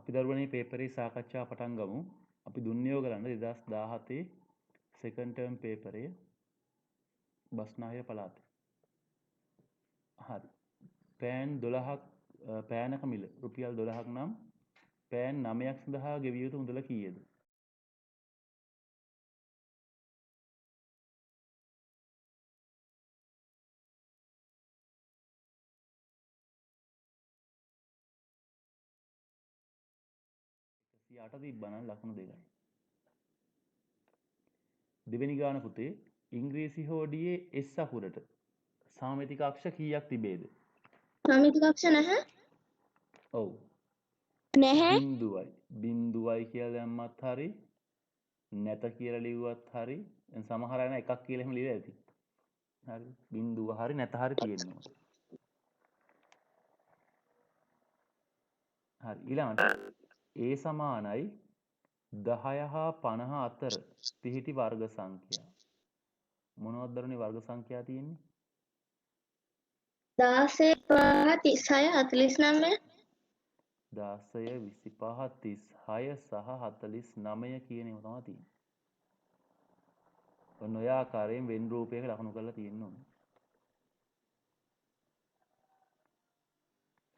අපි දරුවනේ පේපරේ සාකච්ඡා පටන් ගමු. අපි දුන්නියෝ කරන්න 2017 සෙකන්ඩ් ටර්ම් පේපරේ බස්නාහිර පළාතේ. හරි. පෑන් 12ක් පෑනක මිල රුපියල් 12ක් නම් පෑන් 9ක් සඳහා ගෙවිය යුතු මුදල කීයද? අට තිබ්බනම් ලකුණු 2යි. දෙවෙනි ගාන පුතේ ඉංග්‍රීසි හෝඩියේ S අකුරට සාමේතික අක්ෂ කීයක් තිබේද? සාමීතික අක්ෂ නැහැ. ඔව්. නැහැ. බිඳුවයි කියලා දැම්මත් හරි නැත කියලා ලිව්වත් හරි දැන් සමහර අය එකක් කියලා එහෙම ලියලා ඇති. හරි බිඳුව හරි නැත හරි තියෙනවා. හරි ඊළඟට A සමානයි 10 හා 50 අතර පිහිටි වර්ග සංඛ්‍යා. මොනවද දරුවනේ වර්ග සංඛ්‍යා තියෙන්නේ? 16 36 49 16 25 36 සහ 49 කියන ඒවා තමයි තියෙන්නේ. ඔන්න ඔය ආකාරයෙන් වෙන් රූපයක ලකුණු කරලා තියෙන්න ඕනේ.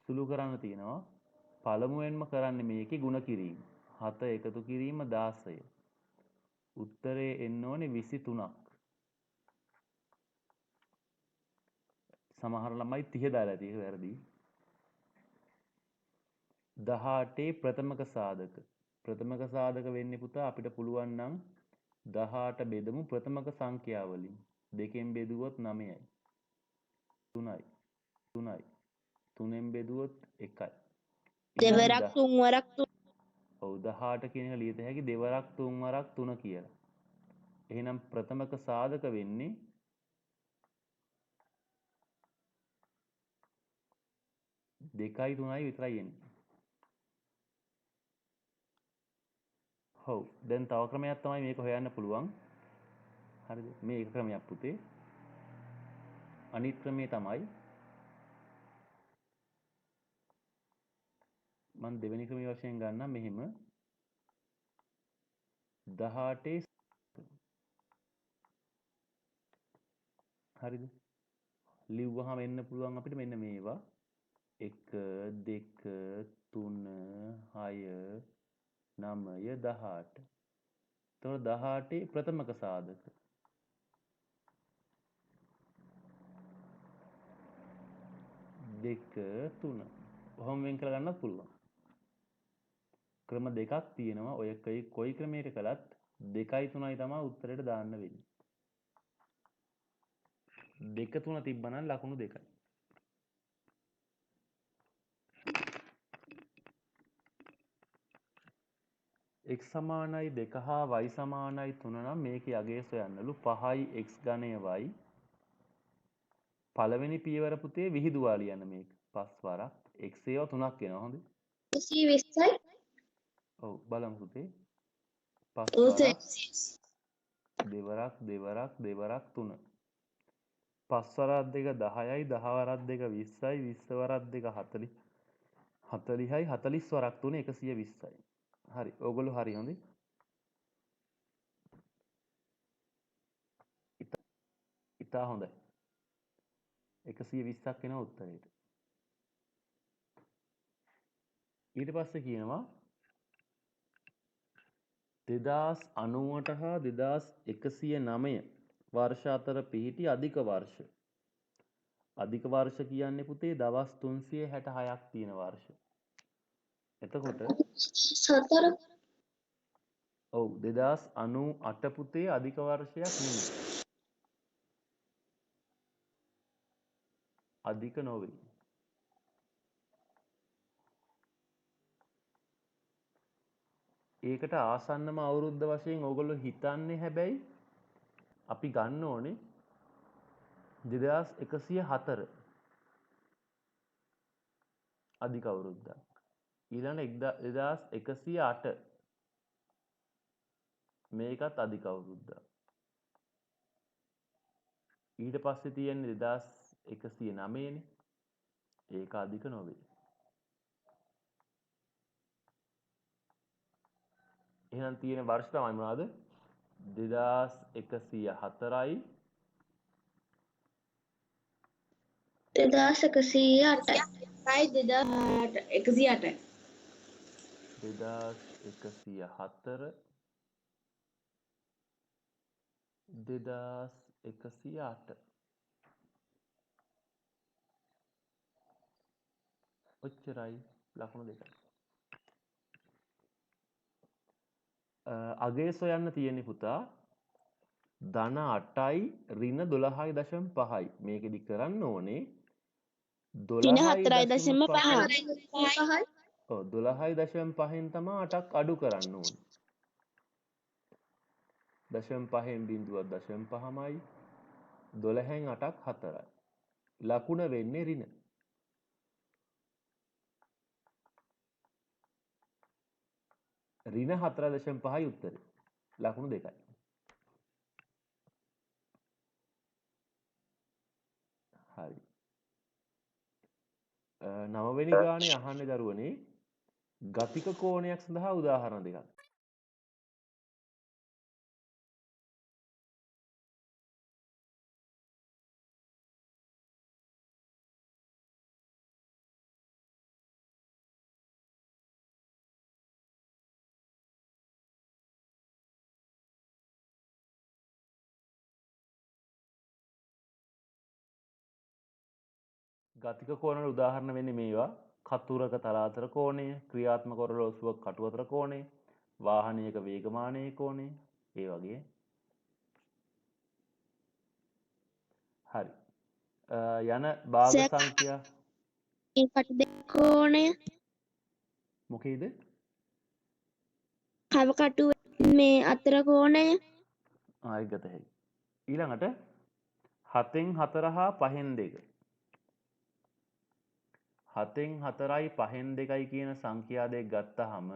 සුළු කරන්න තියෙනවා. පළමුවෙන්ම කරන්නේ මේකේ ಗುಣ කිරීම. 7 එකතු කිරීම 16. උත්තරේ එන්න ඕනේ 23ක්. සමහර ළමයි 30 දාලා ඇති ඒක වැරදි. 18 ප්‍රථමක සාධක. ප්‍රථමක සාධක වෙන්නේ පුතා අපිට පුළුවන් නම් 18 බෙදමු ප්‍රථමක සංඛ්‍යා වලින්. දෙකෙන් බෙදුවොත් 9යි. 3යි. 3යි. 3ෙන් බෙදුවොත් 1යි. දෙවරක් තුන් වරක් තුන. ඔව් 18 කියන එක ලියත හැකි දෙවරක් තුන් වරක් 3 කියලා. එහෙනම් ප්‍රථමක සාධක වෙන්නේ 2යි 3යි විතරයි එන්නේ. ඔව් දැන් තව ක්‍රමයක් තමයි මේක හොයන්න පුළුවන්. හරිද? මේ එක ක්‍රමයක් පුතේ. අනිත් ක්‍රමය තමයි මම දෙවෙනි ක්‍රමයේ වශයෙන් ගන්නම් මෙහෙම 18 හරිද? ලිව්වහම එන්න පුළුවන් අපිට මෙන්න මේවා 1 2 3 6 9 18. එතකොට 18 ප්‍රථමක සාධක. දෙක තුන. ඔහොම වෙන් කර ගන්නත් පුළුවන්. ක්‍රම දෙකක් තියෙනවා. ඔය කොයි ක්‍රමයකට කළත් 2යි 3යි තමයි උත්තරේට දාන්න වෙන්නේ. 2 3 තිබ්බනම් ලකුණු 2යි. x සමානයි 2 හා y සමානයි 3 නම් මේකේ අගය සොයන්නලු 5යි x ඝනය y. පළවෙනි පියවර පුතේ විහිදුවා ලියන්න මේක. 5 වරක් x ඒවා 3ක් එනවා හොඳේ. 120යි. ඔව් බලමු පුතේ. 5 වරක් දෙවරක් 3. 5 වරක් 2 10යි 10 වරක් 2 20යි 20 වරක් 2 40 40යි 40 වරක් 3 120යි. හරි. ඕගොල්ලෝ හරි හොඳේ. ඉතා හොඳයි. 120ක් එනවා උත්තරේට. ඊට පස්සේ කියනවා 2090ට හා 2109 වර්ෂ අතර පිහිටි අධික වර්ෂ. අධික වර්ෂ කියන්නේ පුතේ දවස් 366ක් තියෙන වර්ෂ. එතකොට 4 ඔව් 2098 පුතේ අධික වර්ෂයක් නෙමෙයි. අධික නොවේ. ඒකට ආසන්නම අවුරුද්ද වශයෙන් ඕගොල්ලෝ හිතන්නේ හැබැයි අපි ගන්න ඕනේ 2104 අධික අවුරුද්දක්. ඊළඟ 2108 මේකත් අධික අවුරුද්දක්. ඊට පස්සේ තියෙන්නේ 2109 නේ. ඒක අධික නොවේ. එහෙනම් තියෙන වර්ෂ තමයි මොනවද? 2104යි 2108යි. 2108. 2104 2108 ඔච්චරයි ලකුණු දෙකයි. අගය සොයන්න තියෙන්නේ පුතා ධන 8යි ඍණ 12.5යි. මේකෙදි කරන්න ඕනේ 12.5 5යි. ඔව් 12.5න් තමයි 8ක් අඩු කරන්න ඕනේ. 0.5න් බිඳුවක් 0.5මයි 12න් 8ක් 4යි. ලකුණ වෙන්නේ ඍණ. ඍණ 4.5යි උත්තරේ. ලකුණු දෙකයි. හරි. 9 වෙනි ගානේ අහන්නේ දරුවනේ ගතික කෝණයක් සඳහා උදාහරණ දෙකක්. ගතික කෝණ වල උදාහරණ වෙන්නේ මේවා. කතුරක තල අතර කෝණය, ක්‍රියාත්මක ඔරලෝසුවක කටු අතර කෝණය, වාහනයක වේගමානයේ කෝණය, ඒ වගේ. හරි. යන භාග සංඛ්‍යා මේ කටු දෙක කෝණය මොකේද? කව කටු මේ අතර කෝණය ආයි ගත හැකි. ඊළඟට 7න් 4 හා 5න් 2. 7න් 4යි 5න් 2යි කියන සංඛ්‍යා දෙක ගත්තාම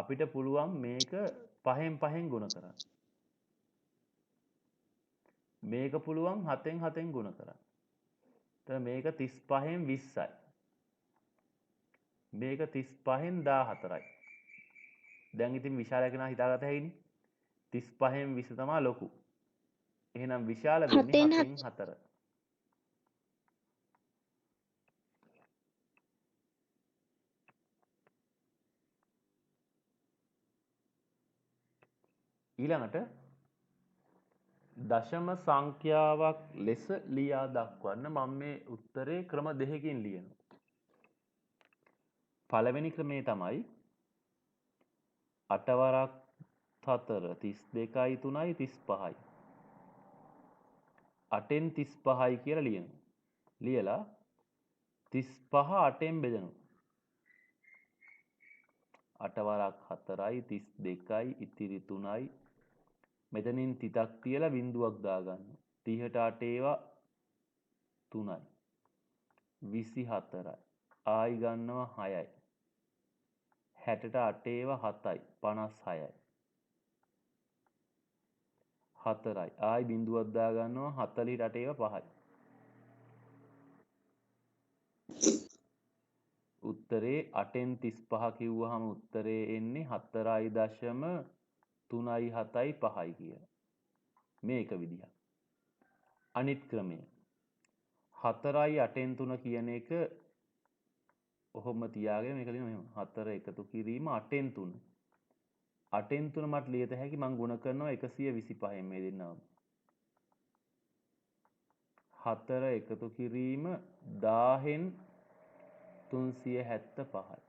අපිට පුළුවන් මේක 5න් 5න් ගුණ කරන්න. මේක පුළුවන් 7න් 7න් ගුණ කරන්න. එතන මේක 35න් 20යි. මේක 35න් 14යි. දැන් ඉතින් විශාල කෙනා හිතාගත හැකිනේ. 35න් 20 තමයි ලොකු. එහෙනම් විශාල වෙන්නේ 7න් 4. ඊළඟට දශම සංඛ්‍යාවක් ලෙස ලියා දක්වන්න මම මේ උත්තරේ ක්‍රම දෙකකින් ලියනවා. පළවෙනි ක්‍රමේ තමයි 8 වරක් 4 32යි 3යි 35යි. 8න් 35යි කියලා ලියනවා. ලියලා 35 8න් බෙදනවා. 8 වරක් 4යි 32යි ඉතිරි 3යි. මෙතනින් තිතක් තියලා බිඳුවක් දාගන්නවා. 30ට 8 ඒවා 3යි. 24යි. ආයි ගන්නවා 6යි. 60ට 8 ඒවා 7යි. 56යි. 4යි. ආයි බිඳුවක් දාගන්නවා 40ට 8 ඒවා 5යි. උත්තරේ 8න් 35 කිව්වහම උත්තරේ එන්නේ 4.3යි 7යි 5යි කියලා. මේක විදිහක්. අනිත් ක්‍රමය 4යි 8න් 3 කියන එක ඔහොම තියාගෙන මේක ලියනවා මෙහෙම 4 එකතු කිරීම 8න් 3. 8න් 3 මට ලියත හැකි මම ගුණ කරනවා 125න් මේ දෙන්නම. 4 එකතු කිරීම 1000න් 375යි.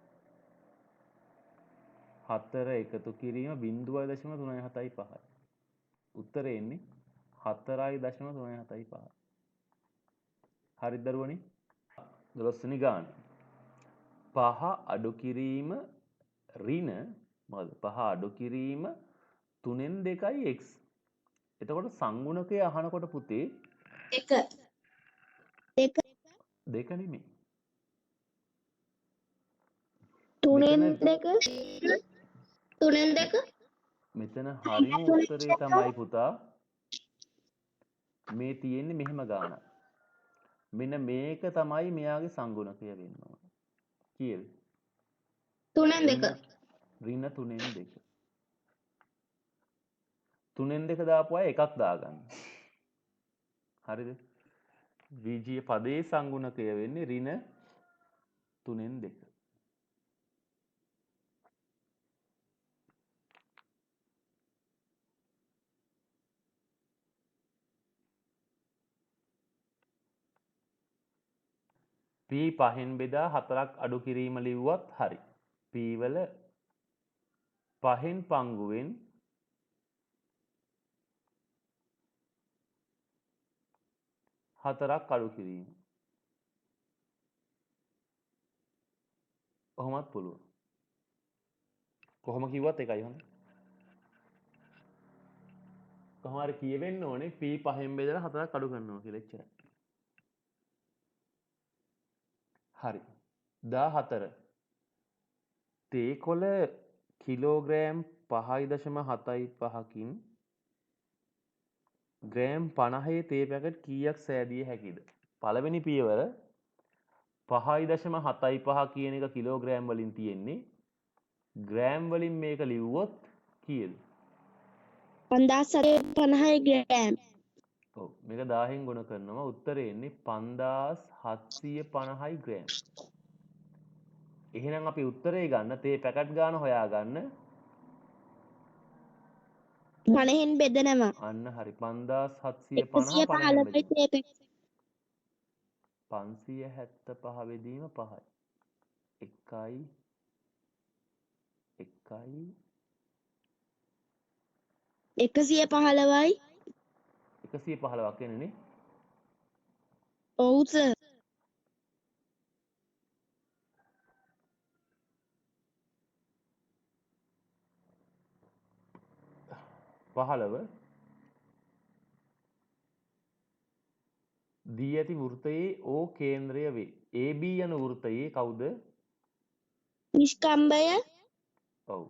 4 එකතු කිරීම 0.375යි. උත්තරේ එන්නේ 4.375යි. හරිද දරුවනේ? 12 වෙනි ගාන. 5 අඩු කිරීම ඍණ මොකද? 5 අඩු කිරීම 3න් 2යි x. එතකොට සංගුණකය අහනකොට පුතේ 1. දෙක නෙමෙයි. 3න් මෙතන 2 3න් 2 මෙතන හරිම උත්තරේ තමයි පුතා මේ තියෙන්නේ මෙහෙම ගානක්. මෙන්න මේක තමයි මෙයාගේ සංගුණකය වෙන්න ඕන. කීයද? 3න් 2 ඍණ 3න් 2. 3න් 2 දාපු අය එකක් දාගන්න. හරිද? විජීය පදයේ සංගුණකය වෙන්නේ ඍණ 3න් 2. p 5න් බෙදා 4ක් අඩු කිරීම ලිව්වත් හරි. p වල 5න් පංගුවෙන් 4ක් අඩු කිරීම. කොහොමත් පුළුවන්. කොහොම කිව්වත් එකයි හොඳ. කොහොම හරි කියවෙන්න ඕනේ p 5න් බෙදලා 4ක් අඩු කරනවා කියලා එච්චරයි. හරි. 14 තේ කොළ කිලෝග්‍රෑම් 5.75කින් ග්‍රෑම් 50 තේ පැකට් කීයක් සෑදිය හැකිද? පළවෙනි පියවර 5.75 කියන එක කිලෝග්‍රෑම් වලින් තියෙන්නේ. ග්‍රෑම් වලින් මේක ලිව්වොත් කීයද? 5750 ග්‍රෑම්. ඔව් මේක 1000න් ගුණ කරනවා උත්තරේ එන්නේ 5750යි ග්‍රෑම්. එහෙනම් අපි උත්තරේ ගන්න තේ පැකට් ගාන හොයාගන්න. 50න් බෙදනවා. අන්න හරි 5750 115 50න් බෙදෙනවා. තේ පැකට්. 575 බෙදීම 5යි. 1යි 115යි. 115ක් එන්නේ නේ. ඔව් සර්. පහළව දී ඇති වෘත්තයේ O කේන්ද්‍රය වේ. AB යන වෘත්තයේ කවුද? නිෂ්කම්භය. ඔව්.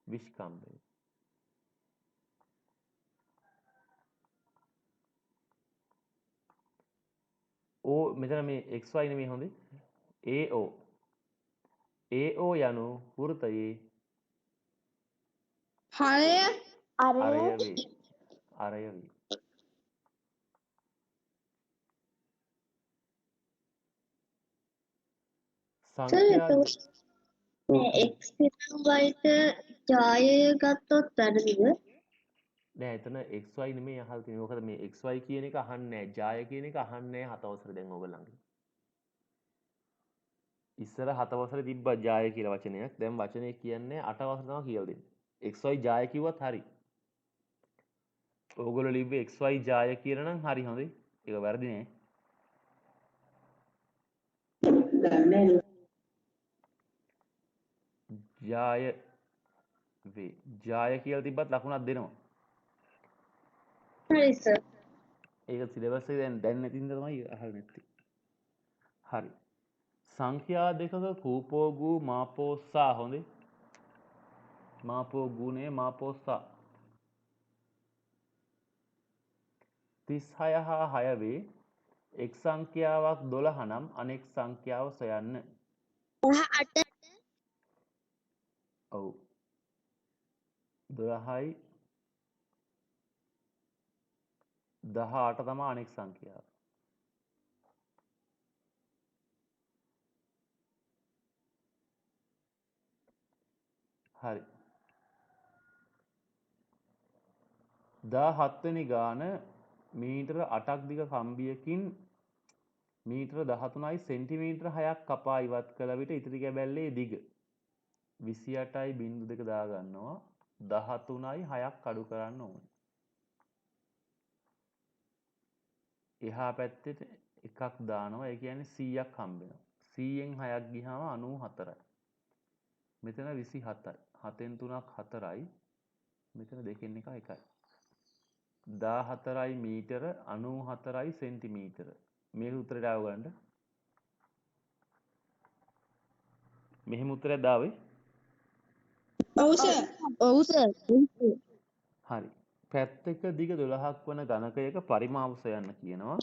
විස්කම්භය. O මෙතන මේ XY නෙමෙයි හොඳේ. AO. AO යනු වෘත්තයේ හරය. අරය වේ. අරය වේ. සංඛ්‍යා x y ජායය ගත්තොත් වැරදිද? නෑ එතන XY නෙමෙයි අහලා තියෙන්නේ. මොකද මේ XY කියන එක අහන්නේ නෑ. ජාය කියන එක අහන්නේ නෑ 7 වසරේ දැන් ඕගොල්ලන්ගේ. ඉස්සර 7 වසරේ තිබ්බා ජාය කියලා වචනයක්. දැන් වචනේ කියන්නේ 8 වසරේ තමයි කියලා දෙන්නේ. XY ජාය කිව්වත් හරි. ඕගොල්ලෝ ලිව්වේ XY ජාය කියලා නම් හරි හොඳයි. ඒක වැරදි නෑ. ජාය වේ. ජාය කියලා තිබ්බත් ලකුණක් දෙනවා. හරි සර්. ඒක සිලබස් එකේ දැන් නැති හින්දා තමයි අහලා නැත්තේ. හරි. සංඛ්‍යා දෙකක කූපෝගු මාපෝසා හොඳේ. මාපෝ ගුණේ මාපෝසා 36 හා 6 වේ. එක් සංඛ්‍යාවක් 12 නම් අනෙක් සංඛ්‍යාව සොයන්න. 18. ඔව් 12යි 18 තමයි අනෙක් සංඛ්‍යාව. හරි 17 වෙනි ගාන මීටර 8ක් දිග කම්බියකින් මීටර 13යි සෙන්ටිමීටර 6ක් කපා ඉවත් කළ විට ඉතිරි කැබැල්ලේ දිග 28.2 දා ගන්නවා. 13යි 6ක් අඩු කරන්න ඕනේ. එහා පැත්තේ එකක් දානවා. ඒ කියන්නේ 100ක් හම්බ වෙනවා. 100න් 6ක් ගියාම 94යි. මෙතන 27යි. 7න් 3ක් 4යි. මෙතන 2න් 1 1යි. 14යි මීටර 94යි සෙන්ටිමීටර. මේක උත්තරයට ආව ගන්න. මෙහෙම උත්තරයක් දාවේ. ඔව් සර්. ඔව් සර්. හරි. පැත්තක දිග 12ක් වන ඝනකයක පරිමාව සොයන්න කියනවා.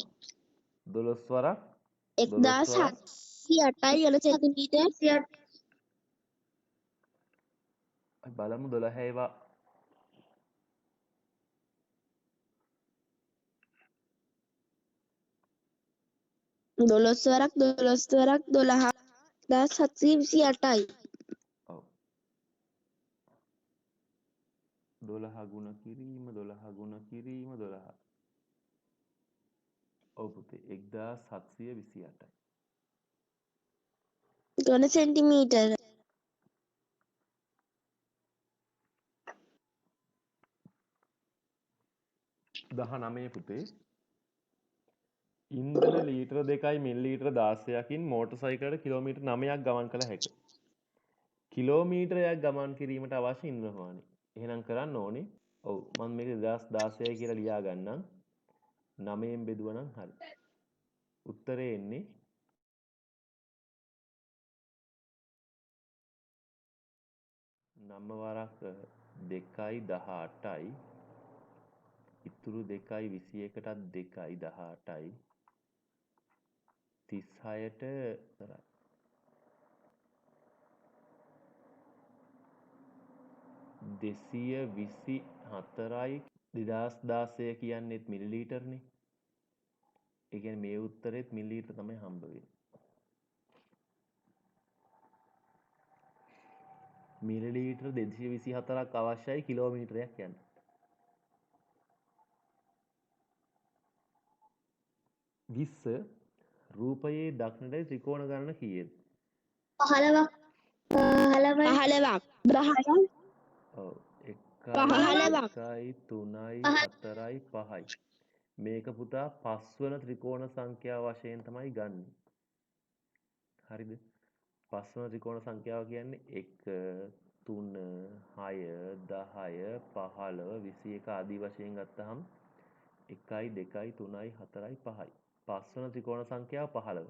12 වරක් 1708යි යන සෙන්ටිමීටර්. බලමු 12 ඒවා 12 වරක් 12 වරක් 12728යි. ඔව්. 12 ගුණ කිරීම 12 ගුණ කිරීම 12. ඔව් පුතේ 1728යි. ඝන සෙන්ටිමීටර. 19 පුතේ. ඉන්ධන ලීටර 2යි මිලිලීටර 16කින් මෝටර් සයිකලයකට කිලෝමීටර් 9ක් ගමන් කළ හැකිය. කිලෝමීටරයක් ගමන් කිරීමට අවශ්‍ය ඉන්ධන ප්‍රමාණය. එහෙනම් කරන්න ඕනේ. ඔව් මම මේක 2016 කියලා ලියා ගන්නම්. 9න් බෙදුවා නම් හරි. උත්තරේ එන්නේ 9 වරක් 2යි 18යි. ඉතුරු 2යි 21ටත් 2යි 18යි. 36ට කරා. 224යි 2016 කියන්නේත් මිලිලීටර්නේ. ඒ කියන්නේ මේ උත්තරෙත් මිලිලීටර තමයි හම්බ වෙන්නේ. මිලිලීටර 224ක් අවශ්‍යයි කිලෝමීටරයක් යන්න. විස්ස රූපයේ දක්නට ත්‍රිකෝණ ගණන කීයද? 15ක් 10ක් ඔව් 1යි 15ක් 2යි 3යි 4යි 5යි. මේක පුතා පස්වන ත්‍රිකෝණ සංඛ්‍යාව වශයෙන් තමයි ගන්න. හරිද? පස්වන ත්‍රිකෝණ සංඛ්‍යාව කියන්නේ 1 3 6 10 15 21 ආදී වශයෙන් ගත්තහම 1යි 2යි 3යි 4යි 5යි. පස්වන ත්‍රිකෝණ සංඛ්‍යාව 15.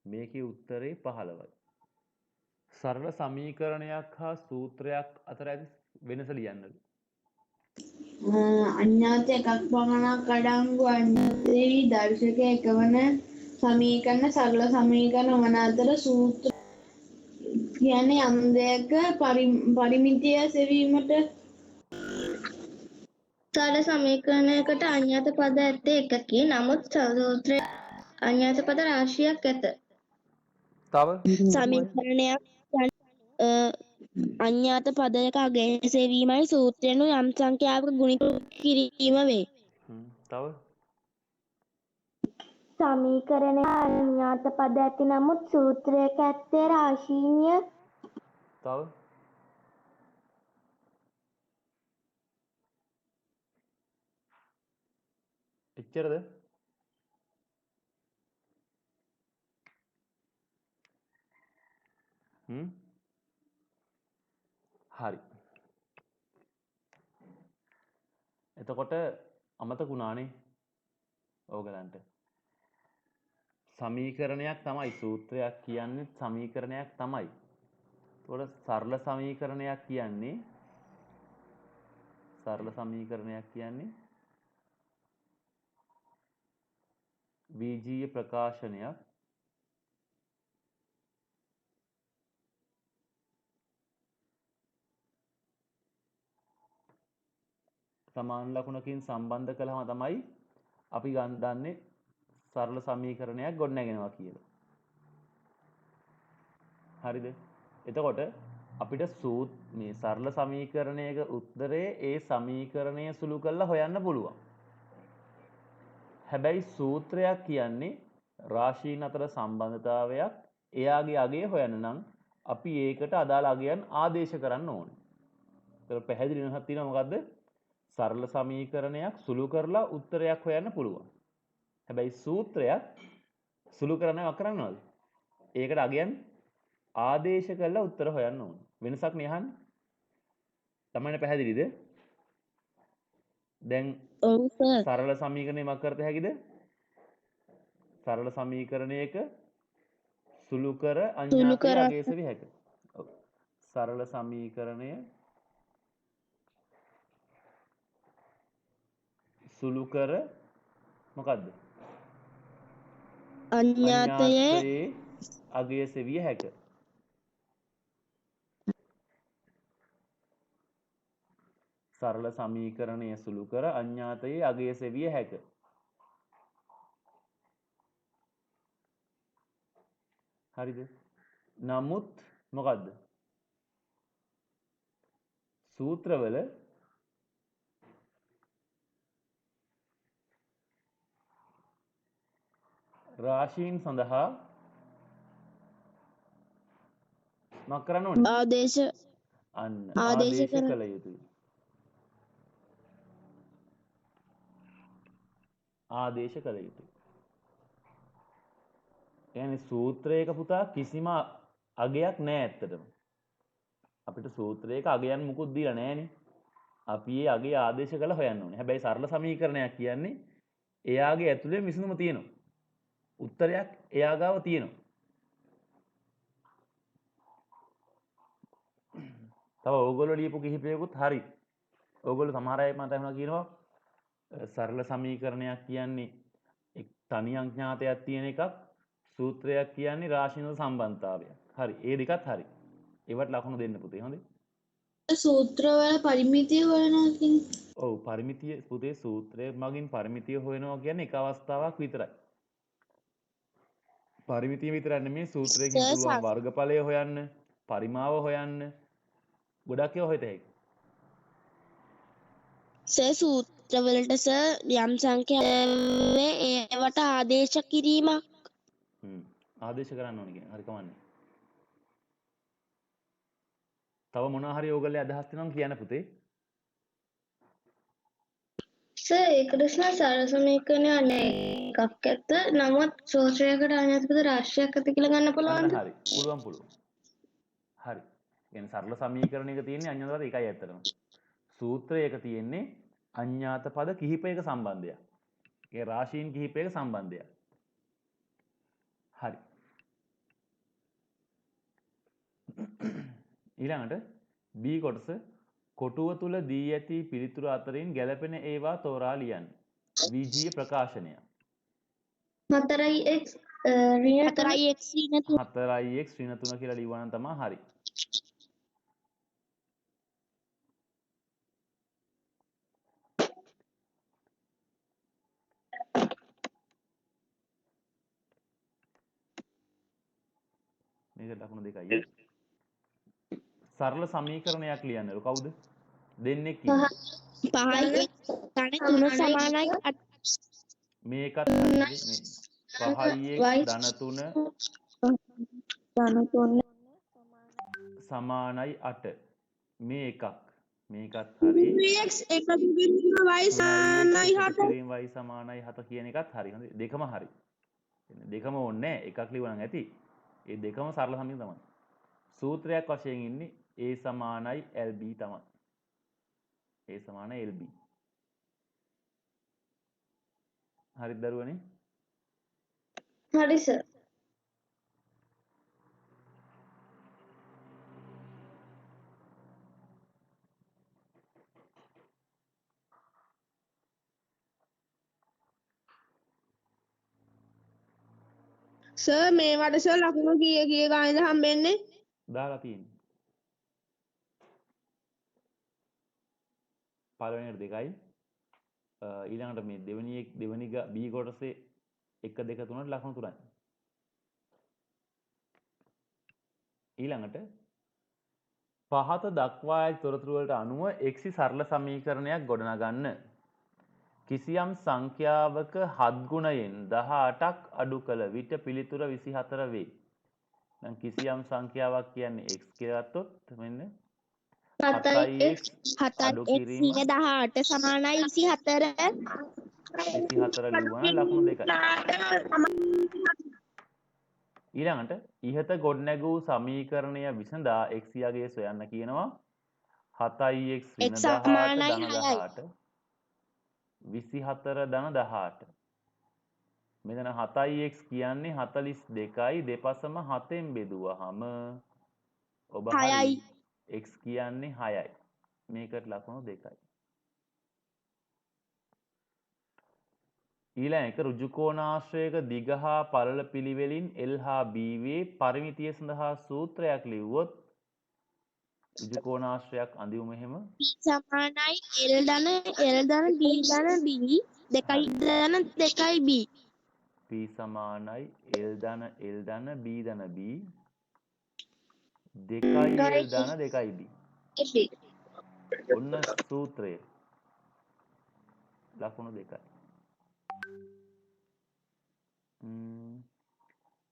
මේකේ උත්තරේ 15යි. සරල සමීකරණයක් හා සූත්‍රයක් අතර ඇති වෙනස ලියන්නද? අඥාත එකක් පමණක් අඩංගු අඥාතයේ දර්ශක එකවන සමීකරණ සරල සමීකරණ වන අතර සූත්‍ර කියන්නේ යම් දෙයක පරිමිතිය සෙවීමට සරල සමීකරණයකට අඥාත පද ඇත්තේ එකකි. නමුත් සූත්‍රයේ අඥාත පද රාශියක් ඇත. තව සමීකරණයක් අඥාත පදයක අගය සෙවීමයි සූත්‍රයෙන්ු යම් සංඛ්‍යාවක ගුණිත කිරීම වේ. තව සමීකරණය අඥාත පද ඇති නමුත් සූත්‍රයක ඇත්තේ රාශීය. තව එච්චරද? හරි. එතකොට අමතක වුණානේ ඕගලන්ට. සමීකරණයක් තමයි සූත්‍රයක් කියන්නේ සමීකරණයක් තමයි. එතකොට සරල සමීකරණයක් කියන්නේ බීජීය ප්‍රකාශනයක් සමාන ලකුණකින් සම්බන්ධ කළාම තමයි අපි දන්නේ සරල සමීකරණයක් ගොඩනගෙනවා කියලා. හරිද? එතකොට අපිට මේ සරල සමීකරණයක උත්තරේ ඒ සමීකරණය සුළු කරලා හොයන්න පුළුවන්. හැබැයි සූත්‍රයක් කියන්නේ රාශීන් අතර සම්බන්ධතාවයක්. එයාගේ අගය හොයන්න නම් අපි ඒකට අදාළ අගයන් ආදේශ කරන්න ඕනේ. ඒක පැහැදිලි වෙනසක් තියෙනවා මොකද්ද? සරල සමීකරණයක් සුළු කරලා උත්තරයක් හොයන්න පුළුවන්. හැබැයි සූත්‍රයක් සුළු කරනවා කරනවද? ඒකට අගයන් ආදේශ කරලා උත්තර හොයන්න ඕනේ. වෙනසක් නේ අහන්නේ. තමයි පැහැදිලිද? දැන් ඔව් සර්. සරල සමීකරණය මක් කරත හැකිද? සරල සමීකරණයක සුළු කර අඥාතය අගය සෙවිය හැකියි. ඔව්. සරල සමීකරණය සුළු කර මොකද්ද? අඥාතයේ අගය සෙවිය හැකියි. සරල සමීකරණය සුළු කර අඥාතයේ අගය සෙවිය හැකියි. හරිද? නමුත් මොකද්ද? සූත්‍රවල රාශීන් සඳහා මොකක් කරන්න ඕනේ? ආදේශ අන්න ආදේශ ආදේශ කරන්න. කළ යුතුයි. ආදේශ කළ යුතුයි. يعني සූත්‍රයක පුතා කිසිම අගයක් නැහැ ඇත්තටම. අපිට සූත්‍රයක අගයන් මුකුත් දීලා නැහැනේ. අපි ඒ අගේ ආදේශ කළ හොයන්න ඕනේ. හැබැයි සරල සමීකරණයක් කියන්නේ එයාගේ ඇතුලේ විසඳුම තියෙනවා. උත්තරයක් එයා ගාව තියෙනවා. තව ඕගොල්ලෝ ලියපු කිහිපයකුත් හරි. ඕගොල්ලෝ සමහර අය මට අහනවා කියනවා සරල සමීකරණයක් කියන්නේ එක් තනි අඥාතයක් තියෙන එකක්, සූත්‍රයක් කියන්නේ රාශියක සම්බන්ධතාවයක්. හරි. ඒ දෙකත් හරි. ඒවට ලකුණු දෙන්න පුතේ. හොඳේ. සූත්‍රවල පරිමිතිය හොයනවා කියන්නේ. ඔව් පරිමිතිය පුතේ සූත්‍රය මගින් පරිමිතිය හොයනවා කියන්නේ එක අවස්ථාවක් විතරයි. පරිමිතිය විතරක් නෙමෙයි සූත්‍රයකින් පුළුවන් වර්ගඵලය හොයන්න, පරිමාව හොයන්න, ගොඩක් ඒවා හොයත හැකියි. සූත්‍රවලට යම් සංඛ්‍යාවේ ඒවට ආදේශ කිරීමක්. ආදේශ කරන්න ඕනේ කියන්නේ. හරි කමන්නේ. තව මොනවා හරි ඕගොල්ලෝ අදහස් තියෙනවා කියන්න පුතේ. සර් ඒකට සරල සමීකරණය අනේ එකක් ඇත්ත. නමුත් සූත්‍රයකට අඥාත පද රාශියක් ඇත කියලා ගන්න පුළුවන්ද? හරි. පුළුවන්. හරි. කියන්නේ සරල සමීකරණයක තියෙන්නේ අඥාත පද එකයි ඇත්තටම. සූත්‍රයක තියෙන්නේ අඥාත පද කිහිපයක සම්බන්ධයක්. ඒ රාශීන් කිහිපයක සම්බන්ධයක්. හරි. ඊළඟට B කොටස කොටුව තුල දී ඇති පිළිතුරු අතරින් ගැළපෙන ඒවා තෝරා ලියන්න. විජීය ප්‍රකාශනය. 4x ඍණ 4x ඍණ 4x ඍණ 3 කියලා ලියවනම් තමයි හරි. මේක ලකුණු දෙකයි. සරල සමීකරණයක් ලියන්නලු කවුද? දෙන්නෙක් ඉන්නේ. 5යි ධන 3 සමානයි 8. මේකත් හරියද? මේ 5x ධන 3 සමානයි 8. මේ එකක්. මේකත් හරි. 3x එකතු කිරීම y සමානයි 7. y සමානයි 7 කියන එකත් හරි. හොඳයි. දෙකම හරි. දෙකම ඕනේ නැහැ. එකක් ලියවනම් ඇති. ඒ දෙකම සරල සමීකරණ තමයි. සූත්‍රයක් වශයෙන් ඉන්නේ A සමානයි LB තමයි. A සමානයි LB. හරිද දරුවනේ? හරි සර්. සර් මේවට සර් ලකුණු කීය ගානද හම්බෙන්නේ? දාලා තියෙන්නේ. පළවෙනියට 2යි. ඊළඟට මේ දෙවෙනි B කොටසේ 1 2 3ට ලකුණු 3යි. ඊළඟට පහත දක්වා ඇති තොරතුරු වලට අනුව x සරල සමීකරණයක් ගොඩනගන්න. කිසියම් සංඛ්‍යාවක 7 ගුණයෙන් 18ක් අඩු කළ විට පිළිතුර 24 වේ. දැන් කිසියම් සංඛ්‍යාවක් කියන්නේ x කියලා ගත්තොත් මෙන්න 7x අඩු කිරීම 18 සමානයි 24. 24 ලියවන ලකුණු දෙකයි. ඊළඟට ඉහත ගොඩනැගූ සමීකරණය විසඳා x යගේ සොයන්න කියනවා. 7x ඍණ 18 ධන 18 24 ධන 18. මෙතන 7x කියන්නේ 42යි දෙපසම 7ෙන් බෙදුවහම ඔබ හරි. x කියන්නේ 6යි. මේකට ලකුණු 2යි. ඊළඟ එක ඍජු කෝණාශ්‍රයක දිග හා පළල පිළිවෙලින් L හා B වේ පරිමිතිය සඳහා සූත්‍රයක් ලිව්වොත් ඍජු කෝණාශ්‍රයක් අඳිමු මෙහෙම සමානයි L ධන B ධන B 2 ධන 2B p සමානයි l ධන b ධන b 2l ධන 2b. ඔන්න සූත්‍රය. ලකුණු 2යි.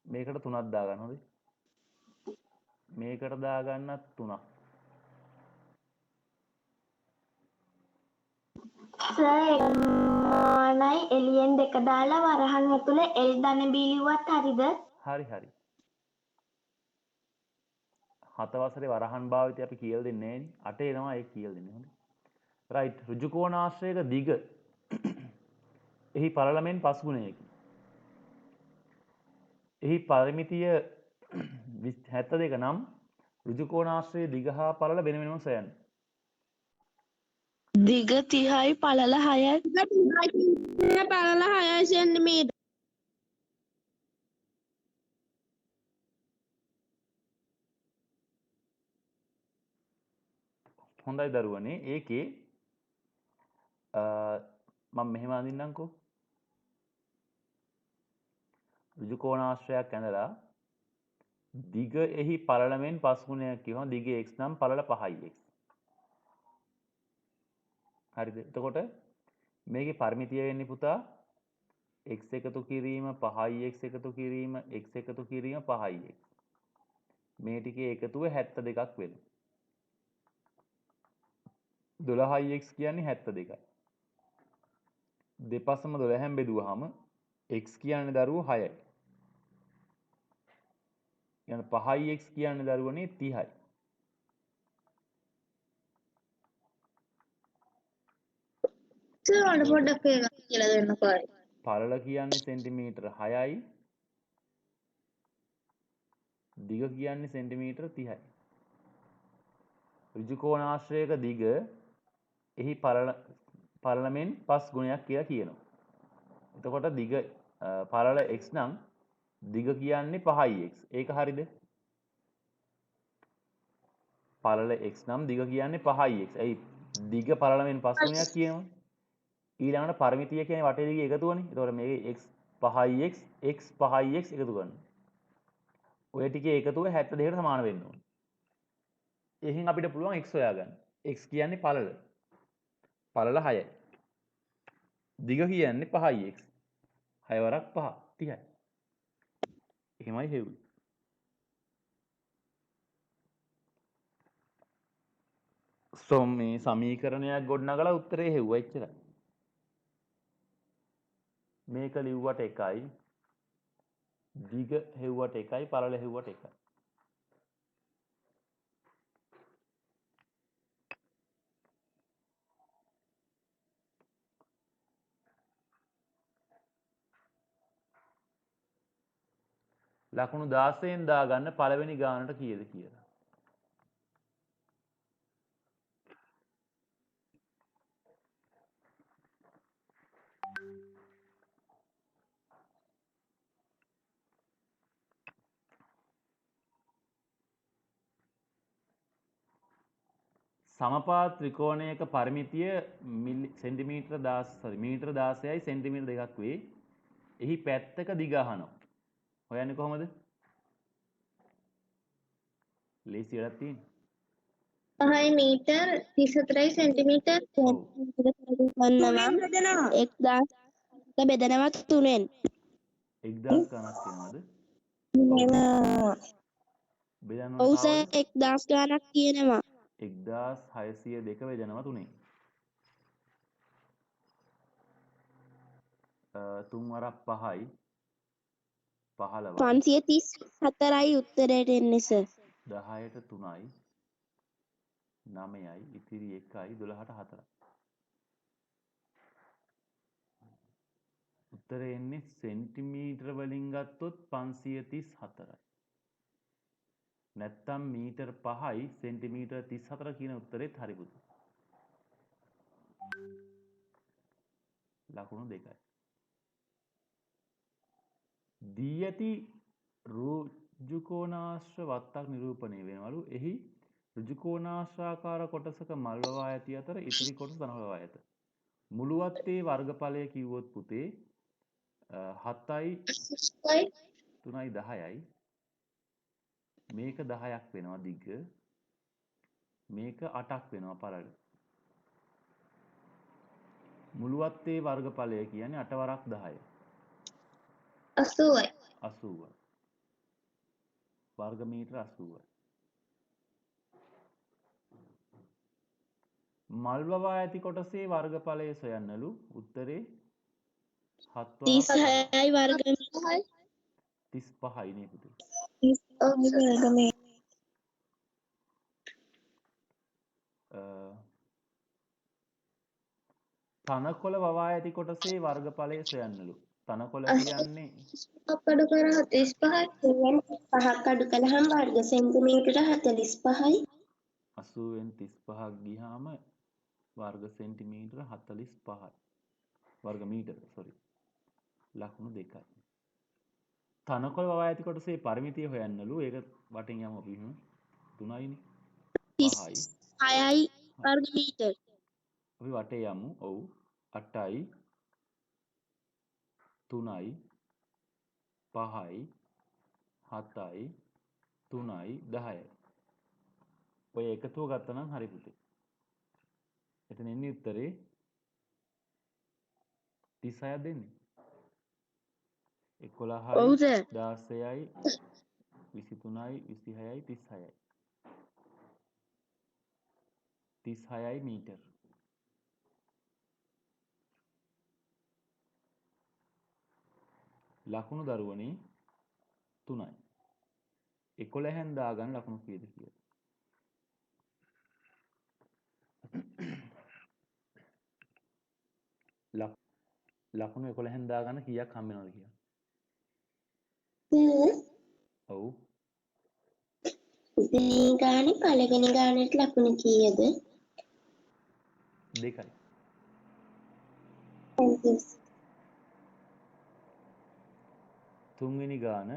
මේකට 3ක් දාගන්න හොඳයි. මේකට දාගන්නත් 3ක්. සර් මොනයි එලියෙන් දෙක දාලා වරහන් ඇතුලේ L ධන B ලිව්වත් හරිද? හරි හරි. 7 වසරේ වරහන් භාවිතය අපි කියලා දෙන්නේ නැහැ නේ. 8 එනවා ඒක කියලා දෙන්නේ. හොඳයි. රයිට්. ඍජු කෝණාශ්‍රයක දිග එහි පරලමෙන් පස් ගුණයකි. එහි පරිමිතිය 72 නම් ඍජු කෝණාශ්‍රයේ දිග හා පළල වෙන වෙනම සොයන්න. දිග 30යි පළල 6යි. දිග 30යි පළල 6 සෙන්ටිමීටර්. හොඳයි දරුවනේ. ඒකේ මම මෙහෙම අඳින්නම්කෝ. ඍජු කෝණාශ්‍රයක් ඇඳලා දිග එහි පළලමෙන් පස් ගුණයක් කියවම දිග x නම් පළල 5යි x. හරිද? එතකොට මේකේ පරිමිතිය වෙන්නේ පුතා x එකතු කිරීම 5x එකතු කිරීම x එකතු කිරීම 5x. මේ ටිකේ එකතුව 72ක් වෙනවා. 12x කියන්නේ 72යි. දෙපසම 12න් බෙදුවාම x කියන්නේ දරුවෝ 6යි. යන 5x කියන්නේ දරුවනේ 30යි. සර් මට පොඩ්ඩක් ඒක කියලා දෙන්නකෝ. පළල කියන්නේ සෙන්ටිමීටර 6යි. දිග කියන්නේ සෙන්ටිමීටර 30යි. ඍජු කෝණාශ්‍රයක දිග එහි පළලමෙන් 5 ගුණයක් කියලා කියනවා. එතකොට දිග පළල x නම් දිග කියන්නේ 5x. ඒක හරිද? පළල x නම් දිග කියන්නේ 5x. ඇයි දිග පළලමෙන් 5 ගුණයක් කියනවා. ඊළඟට පරිමිතිය කියන්නේ වටේ දිග එකතුවනේ. එතකොට මේකේ x 5x x 5x එකතු කරනවා. ඔය ටිකේ එකතුව 72ට සමාන වෙන්න ඕනේ. එහෙන් අපිට පුළුවන් x හොයාගන්න. x කියන්නේ පළල. පළල 6යි. දිග කියන්නේ 5x. 6 වරක් 5 30යි. එහෙමයි හෙව්වේ. මේ සමීකරණයක් ගොඩනගලා උත්තරේ හෙව්වා එච්චරයි. මේක ලිව්වට එකයි. දිග හෙව්වට එකයි පළල හෙව්වට එකයි. ලකුණු 16න් දාගන්න පළවෙනි ගානට කීයද කියලා. සමපාත ත්‍රිකෝණයක පරිමිතිය මීටර 16යි සෙන්ටිමීටර 2ක් වේ. එහි පැත්තක දිග අහනවා. හොයන්නේ කොහොමද? ලේසි වැඩක් තියෙන්නේ. 5 මීටර 34 සෙන්ටිමීටර ගන්නවා 1000 බෙදනවා 3ෙන්. 1000 ගණක් කියනවාද? බෙදන්න ඔව් ඕන සර් 1000 ගණක් කියනවා. 1602 බෙදනවා 3ෙන්. 3 වරක් 5යි 15යි 534යි උත්තරයට එන්නේ සර්. 10ට 3යි 9යි ඉතිරි 1යි 12ට 4යි. උත්තරේ එන්නේ සෙන්ටිමීටර වලින් ගත්තොත් 534යි. නැත්තම් මීටර් 5යි සෙන්ටිමීටර 34 කියන උත්තරෙත් හරි පුතේ. ලකුණු 2යි. දී ඇති ඍජු කෝණාශ්‍ර වත්තක් නිරූපණය වෙනවලු. එහි ඍජු කෝණාශ්‍රාකාර කොටසක මල් වවා ඇති අතර ඉතිරි කොටස දනවලා ඇත. මුළු වත්තේ වර්ගඵලය කිව්වොත් පුතේ 7යි 8යි 3යි 10යි මේක 10ක් වෙනවා දිග මේක 8ක් වෙනවා පළල මුළුවත්තේ වර්ගඵලය කියන්නේ 8 වරක් 10 80යි 80යි වර්ග මීටර 80යි මල් වවා ඇති කොටසේ වර්ගඵලය සොයන්නලු උත්තරේ 7 වරක් 36යි වර්ග 35යි නේ පුතේ. වර්ගමේ තනකොළ වවා ඇති කොටසේ වර්ගඵලය සොයන්නලු. තනකොළ කියන්නේ 85ක් අඩු කර 45යි 5ක් අඩු කළාම වර්ග සෙන්ටිමීටර 45යි 80න් 35ක් ගියාම වර්ග සෙන්ටිමීටර 45යි. වර්ග මීටර සෝරි. ලකුණු 2යි. තනකොළ වවා ඇති කොටසේ පරිමිතිය හොයන්නලු. ඒක වටින් යමු අපි 3යිනේ. 5යි. 36යි වර්ග මීටර අපි වටේ යමු. ඔව්. 8යි 3යි 5යි 7යි 3යි 10යි. ඔය එකතුව ගත්තා නම් හරි පුතේ. එතන එන්නේ උත්තරේ 36ක් දෙන්නේ. 11යි ඔව් සර් 16යි 23යි 26යි 36යි. 36යි මීටර. ලකුණු දරුවනේ 3යි. 11න් දාගන්න ලකුණු කීයද කියලා. ලකුණු 11න් දාගන්න කීයක් හම්බ වෙනවද කියලා. ඔව්. දෙවෙනි ගානේ පළවෙනි ගානට ලකුණු කීයද? 2යි. තුන්වෙනි ගාන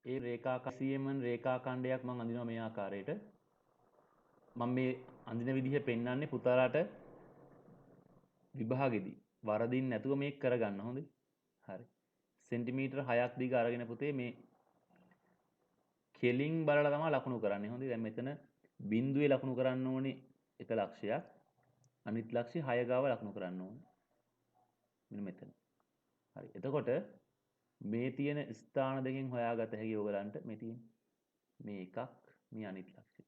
ඒ රේඛාකසියමන් රේඛාඛණ්ඩයක් මම අඳිනවා මේ ආකාරයට. මම මේ අඳින විදිහ පෙන්වන්නේ පුතාලාට විභාගෙදී වරදින් නැතුව මේක කරගන්න හොඳේ. හරි. සෙන්ටිමීටර 6ක් දිග අරගෙන පුතේ මේ කෙලින් බලලා තමයි ලකුණු කරන්නේ. හොඳේ. දැන් මෙතන බිඳුවේ ලකුණු කරන්න ඕනේ එක ලක්ෂයක්. අනිත් ලක්ෂය 6 ගාව ලකුණු කරන්න ඕනේ. මෙන්න මෙතන. හරි. එතකොට මේ තියෙන ස්ථාන දෙකෙන් හොයාගත හැකි ඔයගලන්ට මේ තියෙන මේ එකක් මේ අනිත් ලක්ෂය.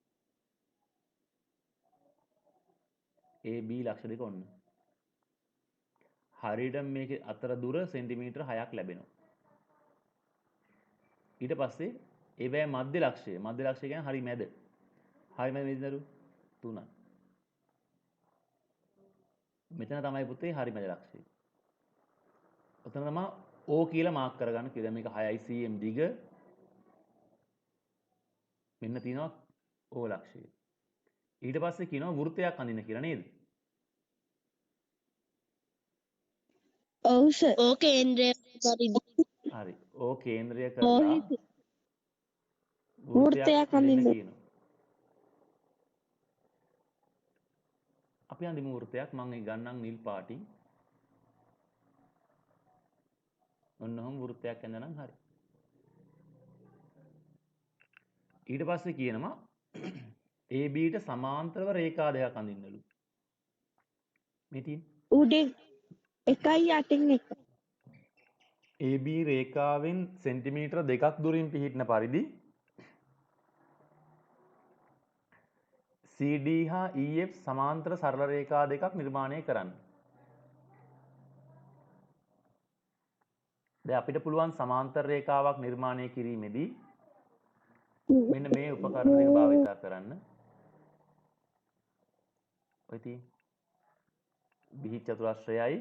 A B ලක්ෂ දෙක ඔන්න. හරියට මේක අතර දුර සෙන්ටිමීටර 6ක් ලැබෙනවා. ඊට පස්සේ ඒවැ මධ්‍ය ලක්ෂය කියන්නේ හරි මැද. හරි මැද මෙතනරු 3යි. මෙතන තමයි පුතේ හරි මැද ලක්ෂය. ඔතන තමයි O කියලා මාක් කරගන්න කියලා. මේක 6යි cm දිග. මෙන්න තියෙනවා O ලක්ෂය. ඊට පස්සේ කියනවා වෘත්තයක් අඳින්න කියලා නේද? ඔව් සර් ඕ කේන්ද්‍රය පරිදි හරි. O කේන්ද්‍රය කරලා වෘත්තයක් වෘත්තයක් අඳින්න අඳින්න කියනවා. අපි අඳිමු වෘත්තයක්. මම ගන්නම් නිල් පාටින්. ඔන්නෝම වෘත්තයක් ඇඳනම් හරි. ඊට පස්සේ කියනවා AB ට සමාන්තරව රේඛා දෙකක් අඳින්නලු. මේ තියෙන්නේ උඩින් 1යි යටින් 1. AB රේඛාවෙන් සෙන්ටිමීටර 2ක් දුරින් පිහිටන පරිදි CD හා EF සමාන්තර සරල රේඛා දෙකක් නිර්මාණය කරන්න. දැන් අපිට පුළුවන් සමාන්තර රේඛාවක් නිර්මාණය කිරීමේදී මෙන්න මේ උපකරණ දෙක භාවිත කරන්න. ඔය තියෙන බිහි චතුරස්‍රයයි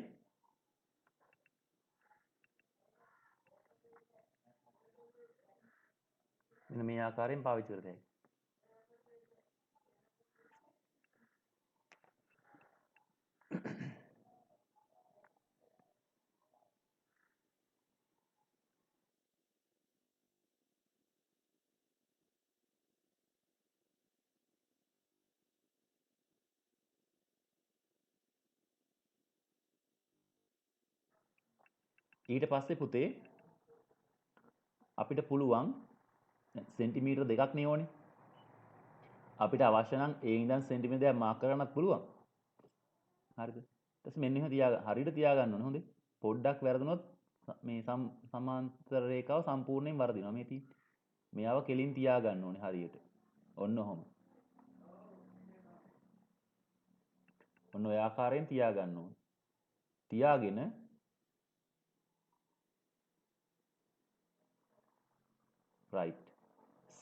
මෙන්න මේ ආකාරයෙන් පාවිච්චි කරත හැකියි. ඊට පස්සේ පුතේ අපිට පුළුවන් සෙන්ටිමීටර් දෙකක් නේ ඕනේ. අපිට අවශ්‍ය නම් ඒ ඉඳන් සෙන්ටිමීටර් දෙකක් මාක් කරගන්නත් පුළුවන්. හරිද? ඊට පස්සේ මෙන්න එහෙම හරියට තියාගන්න ඕනේ. හොඳේ. පොඩ්ඩක් වැරදුනොත් මේ සමාන්තර රේඛාව සම්පූර්ණයෙන් වර්ධිනවා. මේ තියෙන්නේ. මෙයාව කෙලින් තියාගන්න ඕනේ හරියට. ඔන්න ඔහොම. ඔන්න ඔය ආකාරයෙන් තියාගන්න ඕනේ. තියාගෙන right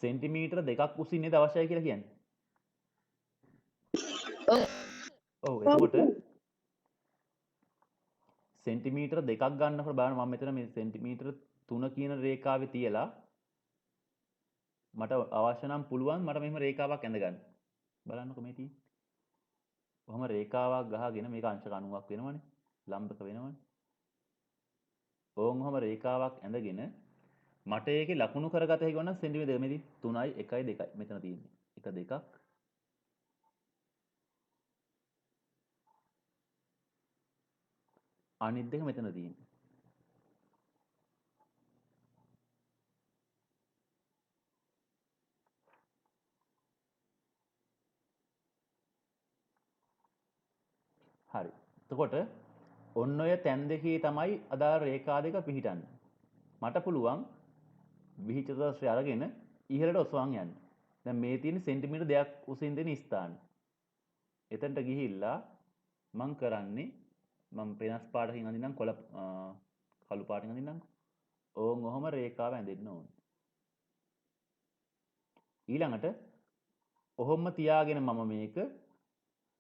සෙන්ටිමීටර දෙකක් උසින් නේද අවශ්‍යයි කියලා කියන්නේ. ඔව් එතකොට සෙන්ටිමීටර දෙකක් ගන්නකොට බලන්න මම මෙතන මේ සෙන්ටිමීටර 3 කියන රේඛාවේ තියලා මට අවශ්‍ය නම් පුළුවන් මට මෙහෙම රේඛාවක් ඇඳ ගන්න. බලන්නකො මේ තියෙන්නේ. කොහොම රේඛාවක් ගහගෙන මේක අංශක 90ක් වෙනවනේ. ලම්බක වෙනවනේ. ඔහොම රේඛාවක් ඇඳගෙන මට ඒකේ ලකුණු කරගත හැකි වුණා සෙන්ටිමීටර මෙදි 3යි 1යි 2යි මෙතන තියෙන්නේ. 1 2ක් අනිත් දෙක මෙතන තියෙන්නේ. හරි. එතකොට ඔන්න ඔය තැන් දෙකේ තමයි අදාළ රේඛා දෙක පිහිටන්නේ. මට පුළුවන් විහිිත චතුරස්‍රය අරගෙන ඉහළට ඔසවන්න යන්න. දැන් මේ තියෙන සෙන්ටිමීටර දෙකක් උසින් දෙන ස්ථානේ. එතනට ගිහිල්ලා මම කරන්නේ මම වෙනස් පාටකින් අඳින්නම් කළු පාටින් අඳින්නම්. ඕන් ඔහොම රේඛාව ඇඳෙන්න ඕනේ. ඊළඟට ඔහොම තියාගෙන මම මේක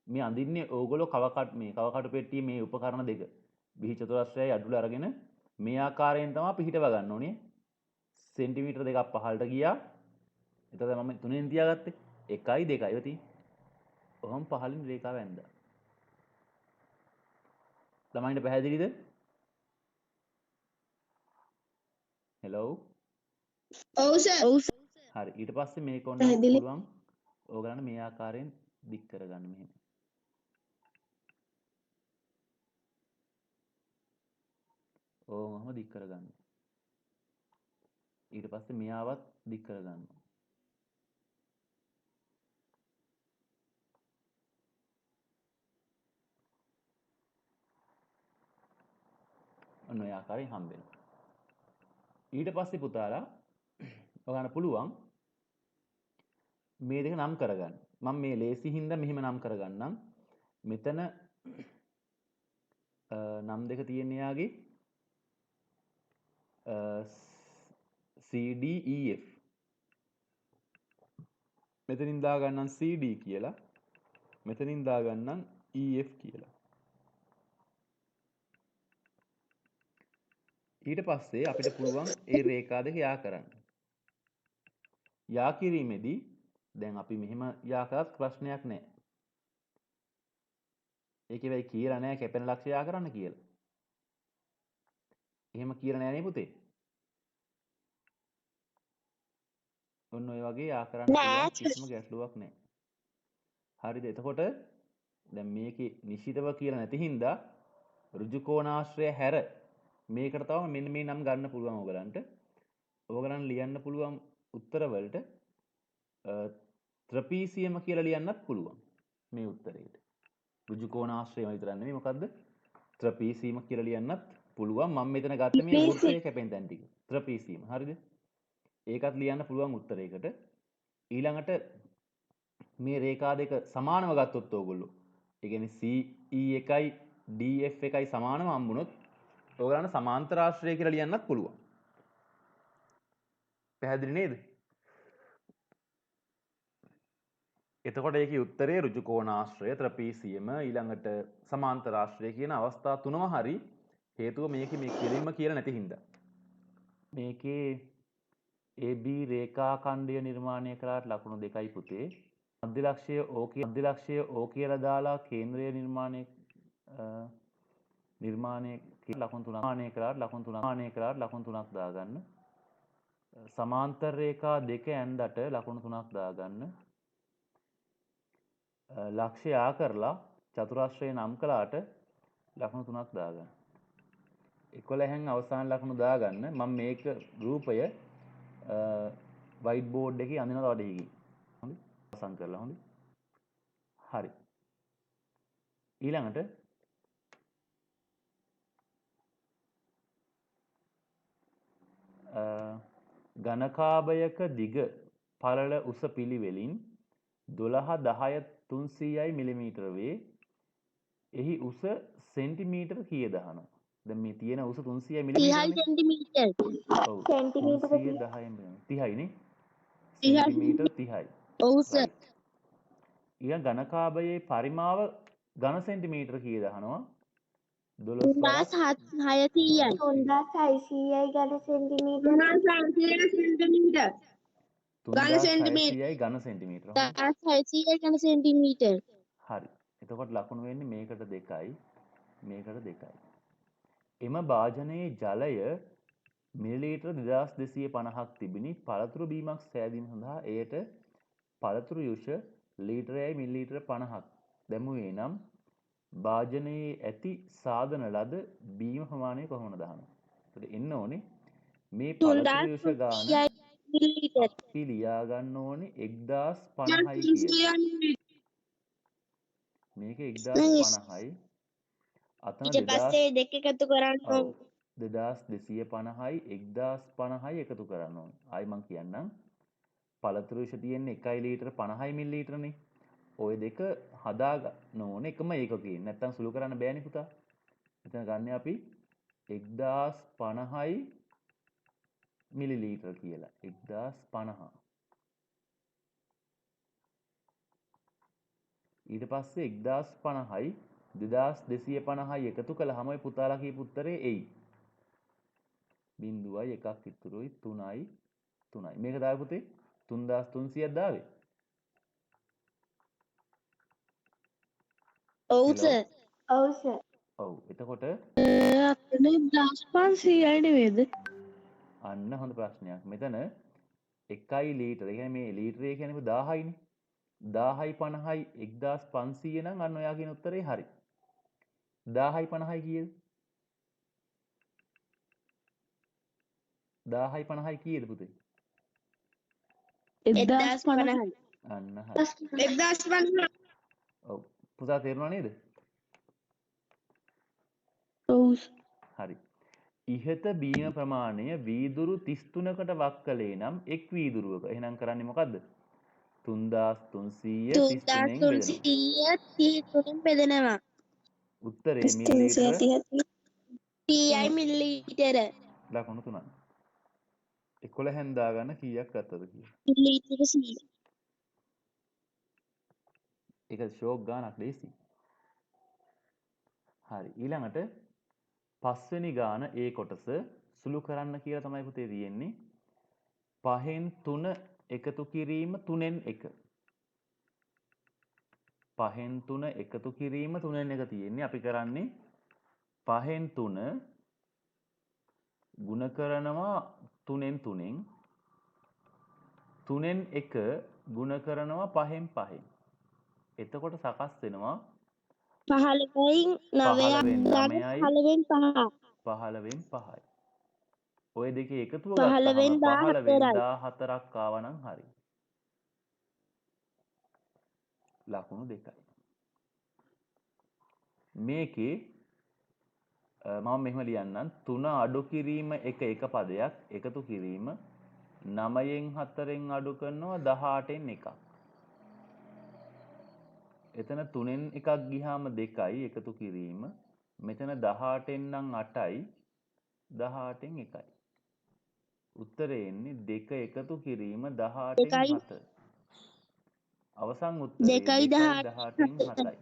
මේ අඳින්නේ ඕගොල්ලෝ කවකටු පෙට්ටියේ මේ උපකරණ දෙක විහි චතුරස්‍රයයි අඩුල අරගෙන මේ ආකාරයෙන් තමයි පිහිටව ගන්න ඕනේ. සෙන්ටිමීටර දෙකක් පහළට ගියා. එතකොට මම තුනෙන් තියාගත්තේ 1යි 2යි ඔය තියෙන්නේ. ඔහොම පහළින් රේඛාව ඇඳලා. ළමයින්ට පැහැදිලිද? හෙලෝ. ඔව් සර්. හරි. ඊට පස්සේ මේක ඔන්න පැහැදිලි. පුළුවන් ඕගලන්ට මේ ආකාරයෙන් දික් කරගන්න මෙහෙම. ඔහොම දික් කරගන්න. ඊට පස්සේ මෙයාවත් දික් කරගන්න. ඔන්න ඔය ආකාරයෙන් හම්බ වෙනවා. ඊට පස්සේ පුතාලා ඔයාලට පුළුවන් මේ දෙක නම් කරගන්න. මම මේ ලේසි හින්දා මෙහෙම නම් කරගන්නම්. මෙතන නම් දෙක තියෙන යාගේ CD EF. මෙතනින් දා ගන්නම් CD කියලා. මෙතනින් දා ගන්නම් EF කියලා. ඊට පස්සේ අපිට පුළුවන් ඒ රේඛා දෙක යා කරන්න. යා කිරීමේදී දැන් අපි මෙහෙම යා කරත් ප්‍රශ්නයක් නැහැ. ඒකේ වෙයි කියලා නැහැ කැපෙන ලක්ෂය යා කරන්න කියලා. එහෙම කියලා නැහැ නේ පුතේ. ඔන්න ඔය වගේ යා කරන්න පුළුවන් කිසිම ගැටලුවක් නැහැ. හරිද? එතකොට දැන් මේකේ නිශ්චිතව කියලා නැති හින්දා ඍජු කෝණාශ්‍රය හැර මේකට තව මෙන්න මේ නම් ගන්න පුළුවන් ඕගලන්ට. ඕගලන් ලියන්න පුළුවන් උත්තර වලට ත්‍රපීසියම කියලා ලියන්නත් පුළුවන් මේ උත්තරේට. ඍජු කෝණාශ්‍රයම විතරක් නෙමෙයි මොකද්ද? ත්‍රපීසියම කියලා ලියන්නත් පුළුවන්. මම මෙතන ගත්ත මේ වෘත්තයේ කැපෙන තැන් ටික. ත්‍රපීසියම. හරිද? ඒකත් ලියන්න පුළුවන් උත්තරයකට. ඊළඟට මේ රේඛා දෙක සමානව ගත්තොත් ඕගොල්ලෝ ඒ කියන්නේ CE එකයි DF එකයි සමානව හම්බුනොත් ඔයගලන්ට සමාන්තර ආශ්‍රය කියලා ලියන්නත් පුළුවන්. පැහැදිලි නේද? එතකොට ඒකේ උත්තරේ ඍජුකෝණාශ්‍රය, ත්‍රපීසියම, ඊළඟට සමාන්තර ආශ්‍රය කියන අවස්ථා තුනම හරි. හේතුව මේකේ මේ කෙලින්ම කියලා නැති හින්දා. මේකේ AB රේඛාඛණ්ඩය නිර්මාණය කළාට ලකුණු 2යි පුතේ. මධ්‍යලක්ෂය O කියලා දාලා කේන්ද්‍රය නිර්මාණය ලකුණු 3ක් නිර්මාණය කළාට ලකුණු 3ක් දාගන්න. සමාන්තර රේඛා දෙක ඇන්දට ලකුණු 3ක් දාගන්න. ලක්ෂ්‍ය ආ කරලා චතුරස්‍රය නම් කළාට ලකුණු 3ක් දාගන්න. 11න් අවසාන ලකුණු දාගන්න. මම මේක රූපය වයිට් බෝඩ් එකේ අඳිනවා තව ටිකකින්. හොඳයි. අවසන් කරලා හොඳයි. හරි. ඊළඟට ඝනකාභයක දිග පළල උස පිළිවෙලින් 12 10 300යි මිලිමීටර වේ. එහි උස සෙන්ටිමීටර කීයද අහනවා. දැන් මේ තියෙන උස 300 මිලිමීටරනේ. 30 සෙන්ටිමීටර්. ඔව්. සෙන්ටිමීටර 310 30යි නේ. සෙන්ටිමීටර 30යි. ඔව් සර්. ඊළඟ ඝනකාභයේ පරිමාව ඝන සෙන්ටිමීටර කීයද අහනවා. 12 වරක් 3600යි. 3600යි ඝන සෙන්ටිමීටර. 3600 සෙන්ටිමීටර. ඝන සෙන්ටිමීටර. 3600යි ඝන සෙන්ටිමීටර. 3600 ඝන සෙන්ටිමීටර. හරි. එතකොට ලකුණු වෙන්නේ මේකට 2යි මේකට 2යි. එම භාජනයේ ජලය මිලිලීටර 2250ක් තිබිනි. පළතුරු බීමක් සෑදීම සඳහා එයට පළතුරු යුෂ ලීටරයයි මිලිලීටර 50ක් දැමුවේ නම් භාජනයේ ඇති සාදන ලද බීම ප්‍රමාණය කොහොමද අහනවා. එතකොට එන්න ඕනේ මේ පළතුරු යුෂ ගාන මිලිලීටර. අපි ලියා ගන්න ඕනේ 1050යි කියලා. මේක 1050යි. අතන ඊට පස්සේ දෙක එකතු කරන්න ඔව් 2250යි 1050යි එකතු කරන්න ඕනේ. ආයි මං කියන්නම්. පළතුරු විෂ තියෙන්නේ 1 ලීටර 50 මිලිලීටරනේ. ওই දෙක හදා ගන්න ඕනේ එකම ඒකකකින්. නැත්තම් සුළු කරන්න බෑනේ පුතා. එතන ගන්න අපි 1050යි මිලිලීටර කියලා. 1050. ඊට පස්සේ 1050යි 2250යි එකතු කළාම ඔය පුතාලා කියපු උත්තරේ එයි. 0.1ක් ඉතුරුයි 3යි 3යි. මේක දාවේ පුතේ 3300ක් දාවේ. ඔව් සර්. ඔව් සර්. ඔව්. එතකොට අතන 1500යි නේද? අන්න හොඳ ප්‍රශ්නයක්. මෙතන 1 ලීටර. ඒ කියන්නේ මේ ලීටරය කියන්නේ 1000යිනේ. 1000යි 50යි 1500 නම් අන්න ඔයා කියන උත්තරේ හරි. 1000යි 50යි කීයද? 1000යි 50යි කීයද පුතේ? 1050යි. අන්න හරි. 1050. ඔව්. පුතා තේරුණා නේද? ඔව්. හරි. ඉහත බීම ප්‍රමාණය වීදුරු 33කට වක් කළේ නම් එක් වීදුරුවක. එහෙනම් කරන්නේ මොකද්ද? 3300 33න් බෙදෙනවා. 3333න් බෙදෙනවා. උත්තරේ මිලිලීටර 30යි මිලිලීටර. ලකුණු 3යි. 11න් දාගන්න කීයක් ගත්තද කියලා. මිලිලීටර 100. ඒක ෂෝක් ගානක් ලේසි. හරි. ඊළඟට පස්වෙනි ගාන ඒ කොටස සුළු කරන්න කියලා තමයි පුතේ තියෙන්නේ. 5න් 3 එකතු කිරීම 3න් 1. 5න් 3 එකතු කිරීම 3න් 1 තියෙන්නේ. අපි කරන්නේ 5න් 3 ගුණ කරනවා 3න් 3න් 3න් 1 ගුණ කරනවා 5න් 5න්. එතකොට සකස් වෙනවා 15න් 9යි 15න් 5. 15න් 5යි. ඔය දෙකේ එකතුව 15න් ගත්තහම 15න් 14යි. 14ක් ආවනම් හරි. ලකුණු 2යි. මේකේ මම මෙහෙම ලියන්නම් 3 අඩු කිරීම එක පදයක් එකතු කිරීම 9න් 4න් අඩු කරනවා 18න් එකක්. එතන 3න් එකක් ගියාම 2යි එකතු කිරීම. මෙතන 18න් නම් 8යි 18න් 1යි. උත්තරේ එන්නේ 2 එකතු කිරීම 18න් දෙකයි 7. අවසන් උත්තරේ 2යි 2යි 18න් 7යි.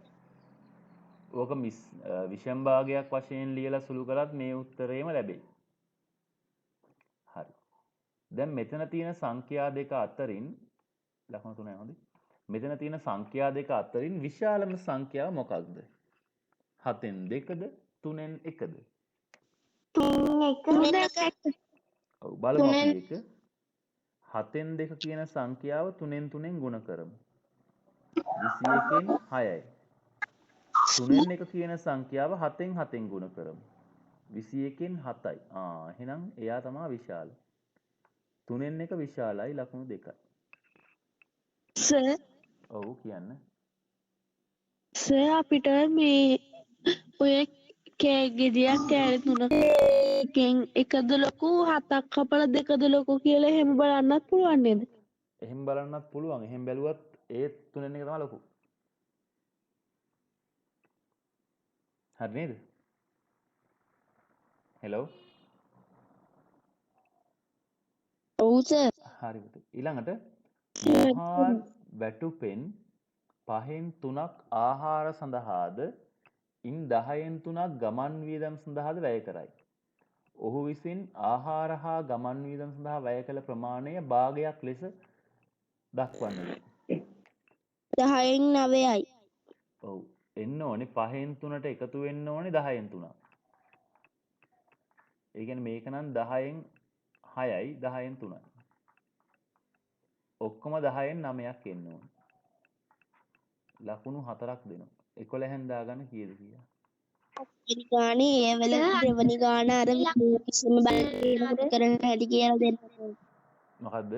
ඕක විෂම භාගයක් වශයෙන් ලියලා සුළු කරත් මේ උත්තරේම ලැබෙයි. හරි. දැන් මෙතන තියෙන සංඛ්‍යා දෙක අතරින් ලකුණු 3යි හොඳයි. මෙතන තියෙන සංඛ්‍යා දෙක අතරින් විශාලම සංඛ්‍යාව මොකක්ද? 7න් 2ද 3න් 1ද? 3 1 ඔව් බලමු අපි තුනෙන් ඒක. 7න් 2 කියන සංඛ්‍යාව 3න් 3න් ගුණ කරමු. 21න් 6යි. 3න් 1 කියන සංඛ්‍යාව 7න් 7න් ගුණ කරමු. 21න් 7යි. එහෙනම් එයා තමයි විශාල. 3න් 1 විශාලයි ලකුණු 2යි. සර් ඔව් කියන්න. සර් අපිට මේ ඔය ගෙඩියක් කෑලි 3කින් එකද ලොකු 7ක් කපලා දෙකද ලොකු කියලා එහෙම බලන්නත් පුළුවන් නේද? එහෙම බලන්නත් පුළුවන්. එහෙම බැලුවත් ඒත් 3න් 1 තමයි ලොකු. හරි නේද? හෙලෝ. ඔව් සර්. හරි පුතේ. ඊළඟට මොහාර් වැටුපෙන් 5න් 3ක් ආහාර සඳහාද ඉන් 10න් 3ක් ගමන් වියදම් සඳහාද වැය කරයි. ඔහු විසින් ආහාර හා ගමන් වියදම් සඳහා වැය කළ ප්‍රමාණය භාගයක් ලෙස දක්වන්නට. 10න් 9යි. ඔව්. එන්න ඕනේ 5න් 3ට එකතු වෙන්න ඕනේ 10න් 3ක්. ඒ කියන්නේ මේක නම් 10න් 6යි 10න් 3යි. ඔක්කොම 10න් 9ක් එන්න ඕනේ. ලකුණු 4ක් දෙනවා. 11න් දාගන්න කීයද කියලා. දෙවෙනි ගානේ ඒ වෙල දෙවෙනි ගාන අර විශේෂම බලයෙන් කරන හැටි කියලා දෙන්න. මොකද්ද?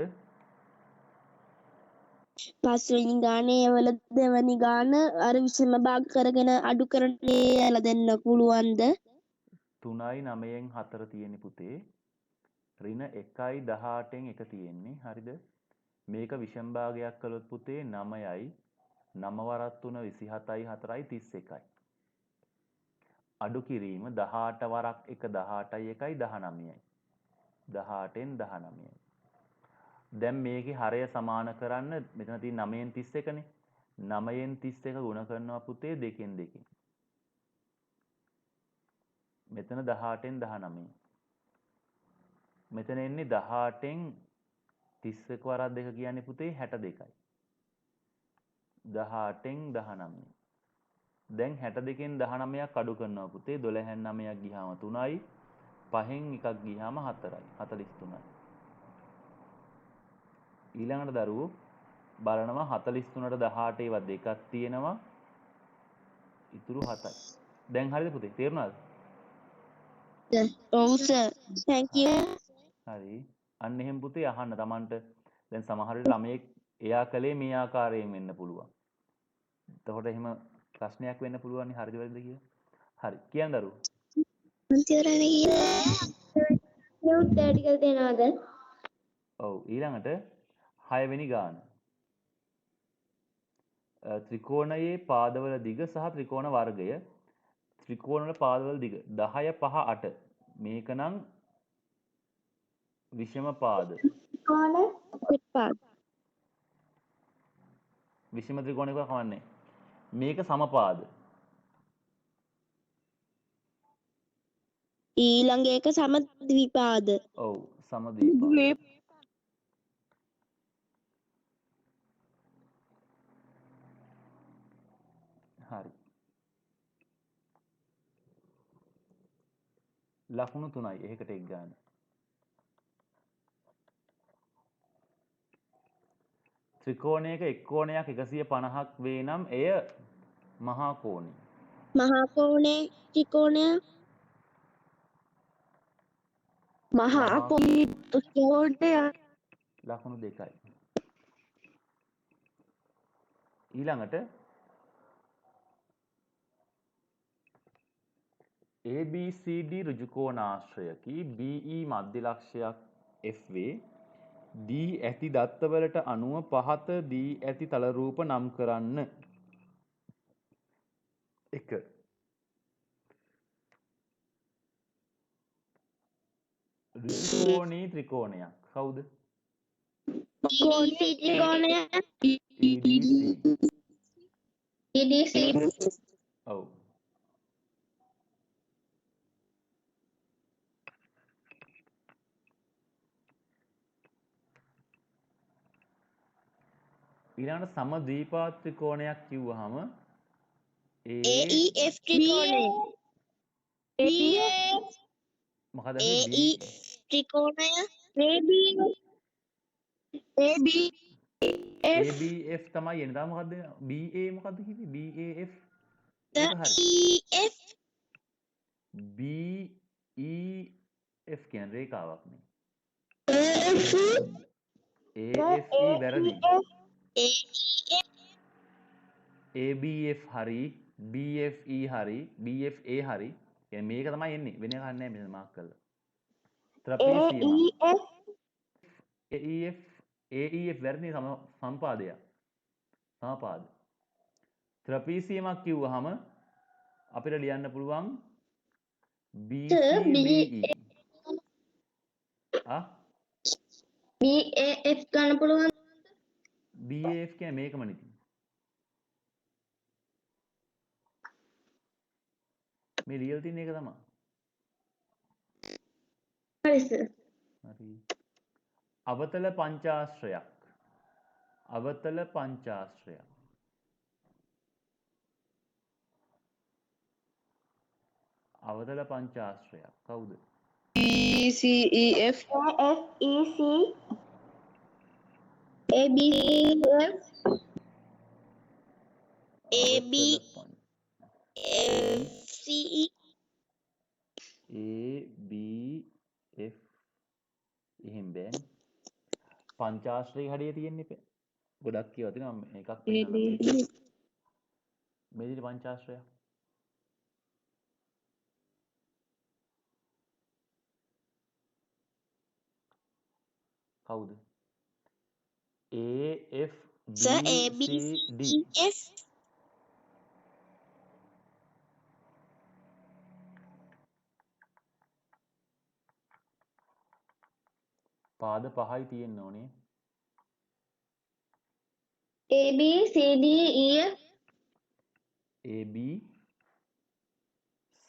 පස්වෙනි ගානේ ඒ වෙල දෙවෙනි ගාන අර විශේෂම භාග කරගෙන අඩු කරන කියලා දෙන්න පුළුවන්ද? 3යි 9න් 4 තියෙන්නේ පුතේ. ඍණ 1යි 18න් 1 තියෙන්නේ. හරිද? මේක විෂම භාගයක් කළොත් පුතේ 9යි 9 වරක් 3 27යි 4යි 31යි. අඩු කිරීම 18 වරක් 1 18යි 1යි 19යි. 18න් 19යි. දැන් මේකේ හරය සමාන කරන්න මෙතන තියෙන 9න් 31නේ. 9න් 31 ගුණ කරනවා පුතේ 2න් 2. මෙතන 18න් 19. මෙතන එන්නේ 18න් 31 වරක් 2 කියන්නේ පුතේ 62යි. 18න් 19. දැන් 62න් 19ක් අඩු කරනවා පුතේ 12න් 9ක් ගියාම 3යි 5න් එකක් ගියාම 4යි 43යි. ඊළඟට දරුවෝ බලනවා 43ට 18 ඒවා දෙකක් තියෙනවා ඉතුරු 7යි. දැන් හරිද පුතේ තේරුණාද? ඔව් සර්. thank you. හරි. අන්න එහෙම පුතේ අහන්න Tamanට දැන් සමහර වෙලාවට ළමයෙක් එයා කලේ මේ ආකාරයෙන් වෙන්න පුළුවන්. එතකොට එහෙම ප්‍රශ්නයක් වෙන්න පුළුවන් නේ හරිද වැරදිද කියලා. හරි. කියන්න දරුවෝ. අන්තිවරණ කියලා උත්තර ටික දෙනවද? ඔව් ඊළඟට 6 වෙනි ගාන. ත්‍රිකෝණයේ පාදවල දිග සහ ත්‍රිකෝණ වර්ගය ත්‍රිකෝණ වල පාදවල දිග 10 5 8 මේක නම් විෂම පාද කොහොමද? පිටපාද. විෂම ත්‍රිකෝණයක කවන්නේ මේක සමපාද ඊළඟ එක සම ද්විපාද. ඔව් සමද්විපාද හරි ලකුණු 3යි එහෙකට එක් ගන්න ත්‍රිකෝණයක එක් කෝණයක් 150ක් වේ නම් එය මහා කෝණය මහා කෝණේ ත්‍රිකෝණය මහා කෝණය ලකුණු 2යි ඊළඟට ABCD ඍජුකෝණාශ්‍රයකි BE මධ්‍ය ලක්ෂයක් F වේ දී ඇති දත්තවලට අනුව පහත දී ඇති තල රූප නම් කරන්න 1 ඍජුකෝණී ත්‍රිකෝණයක්. කවුද? EDC ත්‍රිකෝණය EDC. EDC ඔව්. ඊළඟට සමද්වීපාත් ත්‍රිකෝණයක් කිව්වහම AEF ත්‍රිකෝණය මොකද AE ත්‍රිකෝණය ABF ABF තමයි එන්නේ. තව මොකද්ද? BA මොකද්ද කිව්වේ? BAF. ඒක හරි. EF BEF කියන රේඛාවක් නේ. AFE AFE වැරදි. AEF ABF හරි. BFE හරි. BFA හරි. කියන්නේ මේක තමයි එන්නේ. වෙන එකක් නැහැ මෙතන මාක් කරලා. ත්‍රපීසියම. AEF AEF වැරදි සම්පාදයක්. සමපාද. ත්‍රපීසියමක් කිව්වහම අපිට ලියන්න පුළුවන් BCDE. BAF ගන්න පුළුවන් BAF කියන්නේ මේකම නේ. මේ ලියලා තියෙන එක තමයි. හරි සර් හරි. අවතල පංචාශ්‍රයක්. අවතල පංචාශ්‍රයක්. අවතල පංචාශ්‍රයක්. කවුද? ECEF AFEC ABF ABFCE ABF එහෙම බෑනේ. පංචාශ්‍රයේ හැඩය තියෙන්නේ ගොඩක් කියවා තියෙනවා. එකක් පෙන්නන්න මේ. මේ විදිහට පංචාශ්‍රය. කවුද? Sir AFBCD. ABCF පාද පහයි තියෙන්න ඕනේ. ABCDEF AB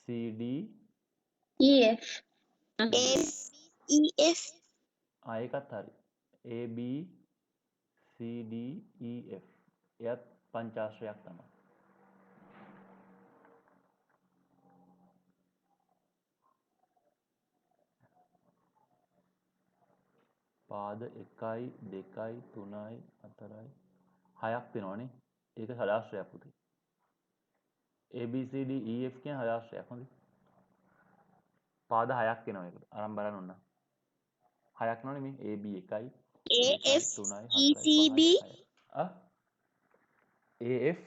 CD EF AEF ඒකත් හරි. AB CD EF එයත් පංචාශ්‍රයක් තමයි. පාද 1යි 2යි 3යි 4යි 6ක් වෙනවනේ. ඒක හදාශ්‍රයක් පුතේ. ABCD EF කියන හදාශ්‍රයක් හොඳයි. පාද 6ක් වෙනවා ඒකට. අරන් බලන්න ඕන. 6ක් නෝනේ මේ AB 1යි AF 3යි 4යි ECB 5යි 6යි. AF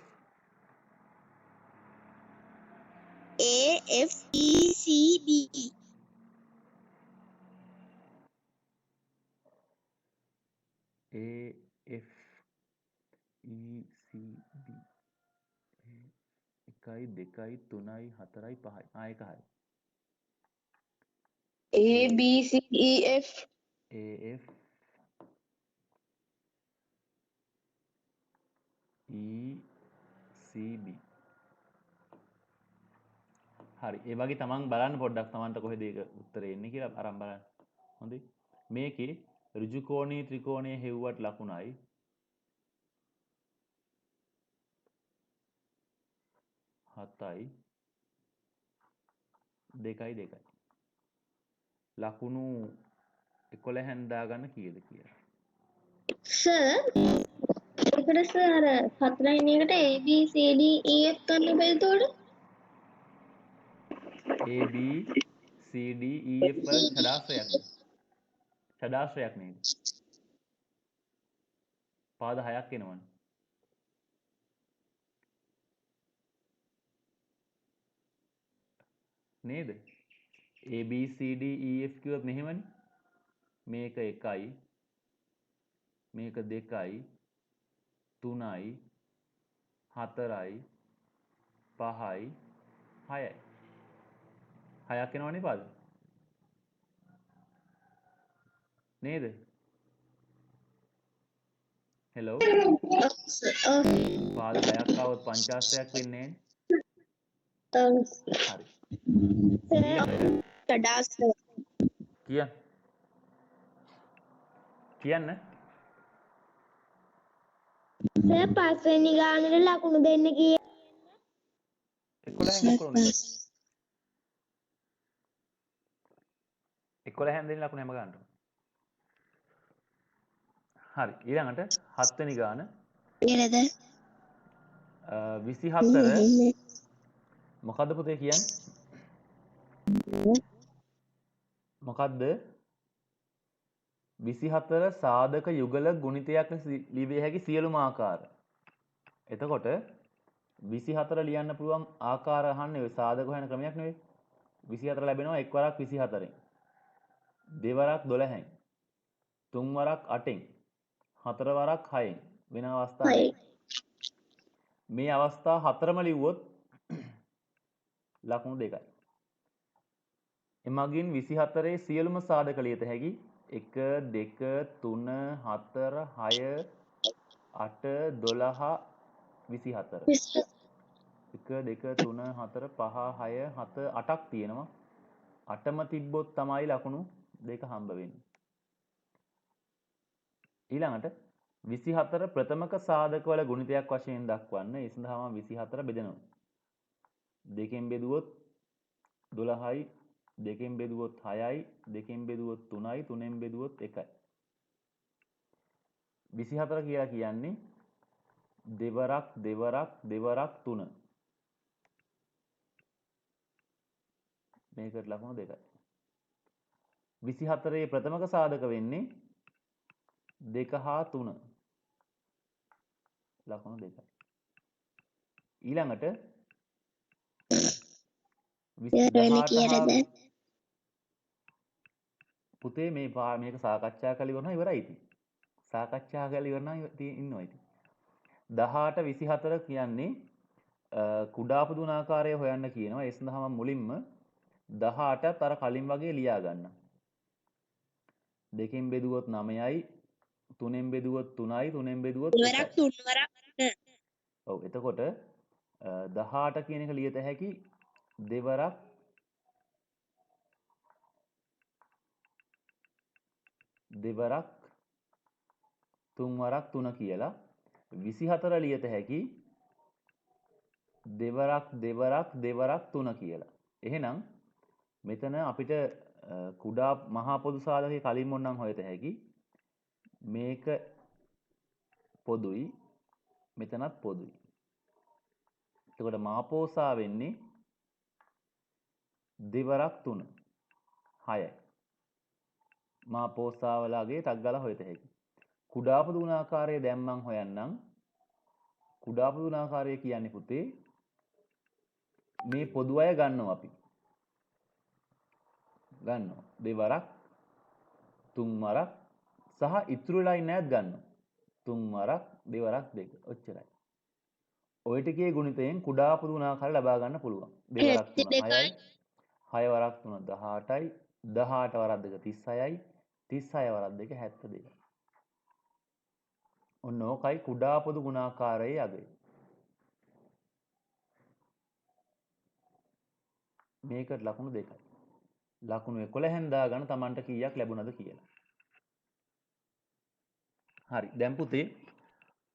AFECB AF ECB 1යි 2යි 3යි 4යි 5යි. ඒක හරි. ABCEF AF ECB හරි. ඒ වගේ තමන් බලන්න පොඩ්ඩක් තමන්ට කොහෙද ඒක උත්තරේ එන්නේ කියලා අරන් බලන්න. හොඳයි. මේකේ ඍජුකෝණී ත්‍රිකෝණයේ හෙව්වට ලකුණයි 7යි 2යි 2යි. ලකුණු 11න් දාගන්න කීයද කියලා. සර් ඒකට සර් අර හතරවෙනි එකට ABCDEF ගන්න බැරිද උඩ AB CD EF වල ෂඩාශ්‍රයක්. ෂඩාශ්‍රයක් නේද? පාද 6ක් එනවනේ. නේද? ABCD EF කිව්වොත් මෙහෙමනේ. මේක 1යි මේක 2යි 3යි 4යි 5යි 6යි. 6ක් එනවනේ පාද. නේද? හෙලෝ පාද 6ක් આવොත් පංචාශ්‍රයක් වෙන්නේ හරි. ඊළඟට කියන්න. සර් පස්වෙනි ගානට ලකුණු දෙන්න කිය 11න් කොහොමද උනේ? 11න් දෙන්න ලකුණු හැම ගන්නට. හරි. ඊළඟට 7 වෙනි ගාන නේද? 24 මොකද්ද පුතේ කියන්නේ? මොකද්ද? 24 සාධක යුගල ගුණිතයක් ලෙස ලිවිය හැකි සියලුම ආකාර. එතකොට 24 ලියන්න පුළුවන් ආකාර අහන්නේ ඔය සාධක හොයන ක්‍රමයක් නෙවෙයි. 24 ලැබෙනවා එක් වරක් 24න්. දෙවරක් 12න්. තුන් වරක් 8න්. හතර වරක් 6න් වෙන අවස්ථා නැහැ. මේ අවස්ථා හතරම ලිව්වොත් ලකුණු 2යි. එමගින් 24 සියලුම සාධක ලියත හැකි 1 2 3 4 6 8 12 24 1 2 3 4 5 6 7 8ක් තියෙනවා. 8ම තිබ්බොත් තමයි ලකුණු 2 හම්බ වෙන්නේ. ඊළඟට 24 ප්‍රථමක සාධකවල ගුණිතයක් වශයෙන් දක්වන්න. ඒ සඳහා මම 24 බෙදනවා. 2කින් බෙදුවොත් 12යි, 2කින් බෙදුවොත් 6යි, 2කින් බෙදුවොත් 3යි, 3ෙන් බෙදුවොත් 1යි. 24 කියලා කියන්නේ දෙවරක් දෙවරක් දෙවරක් 3. මේකට ලකුණු 2යි. 24 ප්‍රථමක සාධක වෙන්නේ 2 හා 3. ලකුණු 2යි. ඊළඟට 18 පුතේ මේක සාකච්ඡා කරලා ඉවරනවා ඉවරයි ඉතින්. සාකච්ඡා කරලා ඉවරනවා ඉන්නවා ඉතින්. 18 24 කියන්නේ කුඩා පුදුනාකාරය හොයන්න කියනවා. ඒ සඳහා මම මුලින්ම 18ත් අර කලින් වගේ ලියා ගන්නම්. 2කින් බෙදුවොත් 9යි, 3ෙන් බෙදුවොත් 3යි, 3ෙන් බෙදුවොත් 1යි. ඔව් එතකොට 18 කියන එක ලියත හැකි දෙවරක් දෙවරක් තුන් වරක් 3 කියලා. 24 ලියත හැකි දෙවරක් දෙවරක් දෙවරක් 3 කියලා. එහෙනම් මෙතන අපිට කුඩා මහා පොදු සාධකයේ කලින් මොන්නම් හොයත හැකි මේක පොදුයි මෙතනත් පොදුයි. එතකොට මාපෝසා වෙන්නේ දෙවරක් 3 6යි. මාපෝසාවලගේ ටක් ගාලා හොයත හැකි. කුඩා පොදු ගුණාකාරය දැන් මම හොයන්නම්. කුඩා පොදු ගුණාකාරය කියන්නේ පුතේ මේ පොදු අය ගන්නවා අපි. ගන්නවා. දෙවරක් තුන් වරක් සහ ඉතුරු වෙලා ඉන්නේ නැත් ගන්නවා. තුන් වරක් දෙවරක් දෙක. ඔච්චරයි. ඔය ටිකේ ගුණිතයෙන් කුඩා පොදු ගුණාකාරය ලබා ගන්න පුළුවන්. දෙවරක් 3 6යි. 6 වරක් 3 18යි. 18 වරක් 2 36යි. 36 වරක් 2 72යි. ඔන්න ඕකයි කුඩා පොදු ගුණාකාරයේ අගය. මේකට ලකුණු 2යි. ලකුණු 11න් දාගන්න Tamanට කීයක් ලැබුණද කියලා. හරි. දැන් පුතේ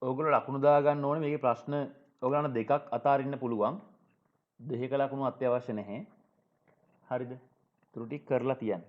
ඕගොල්ලෝ ලකුණු දාගන්න ඕනේ. මේකේ ප්‍රශ්න ඕගොල්ලන්ට දෙකක් අතාරින්න පුළුවන්. දෙකක ලකුණු අත්‍යවශ්‍ය නැහැ. හරිද? ත්‍රුටි කරලා තියන්න.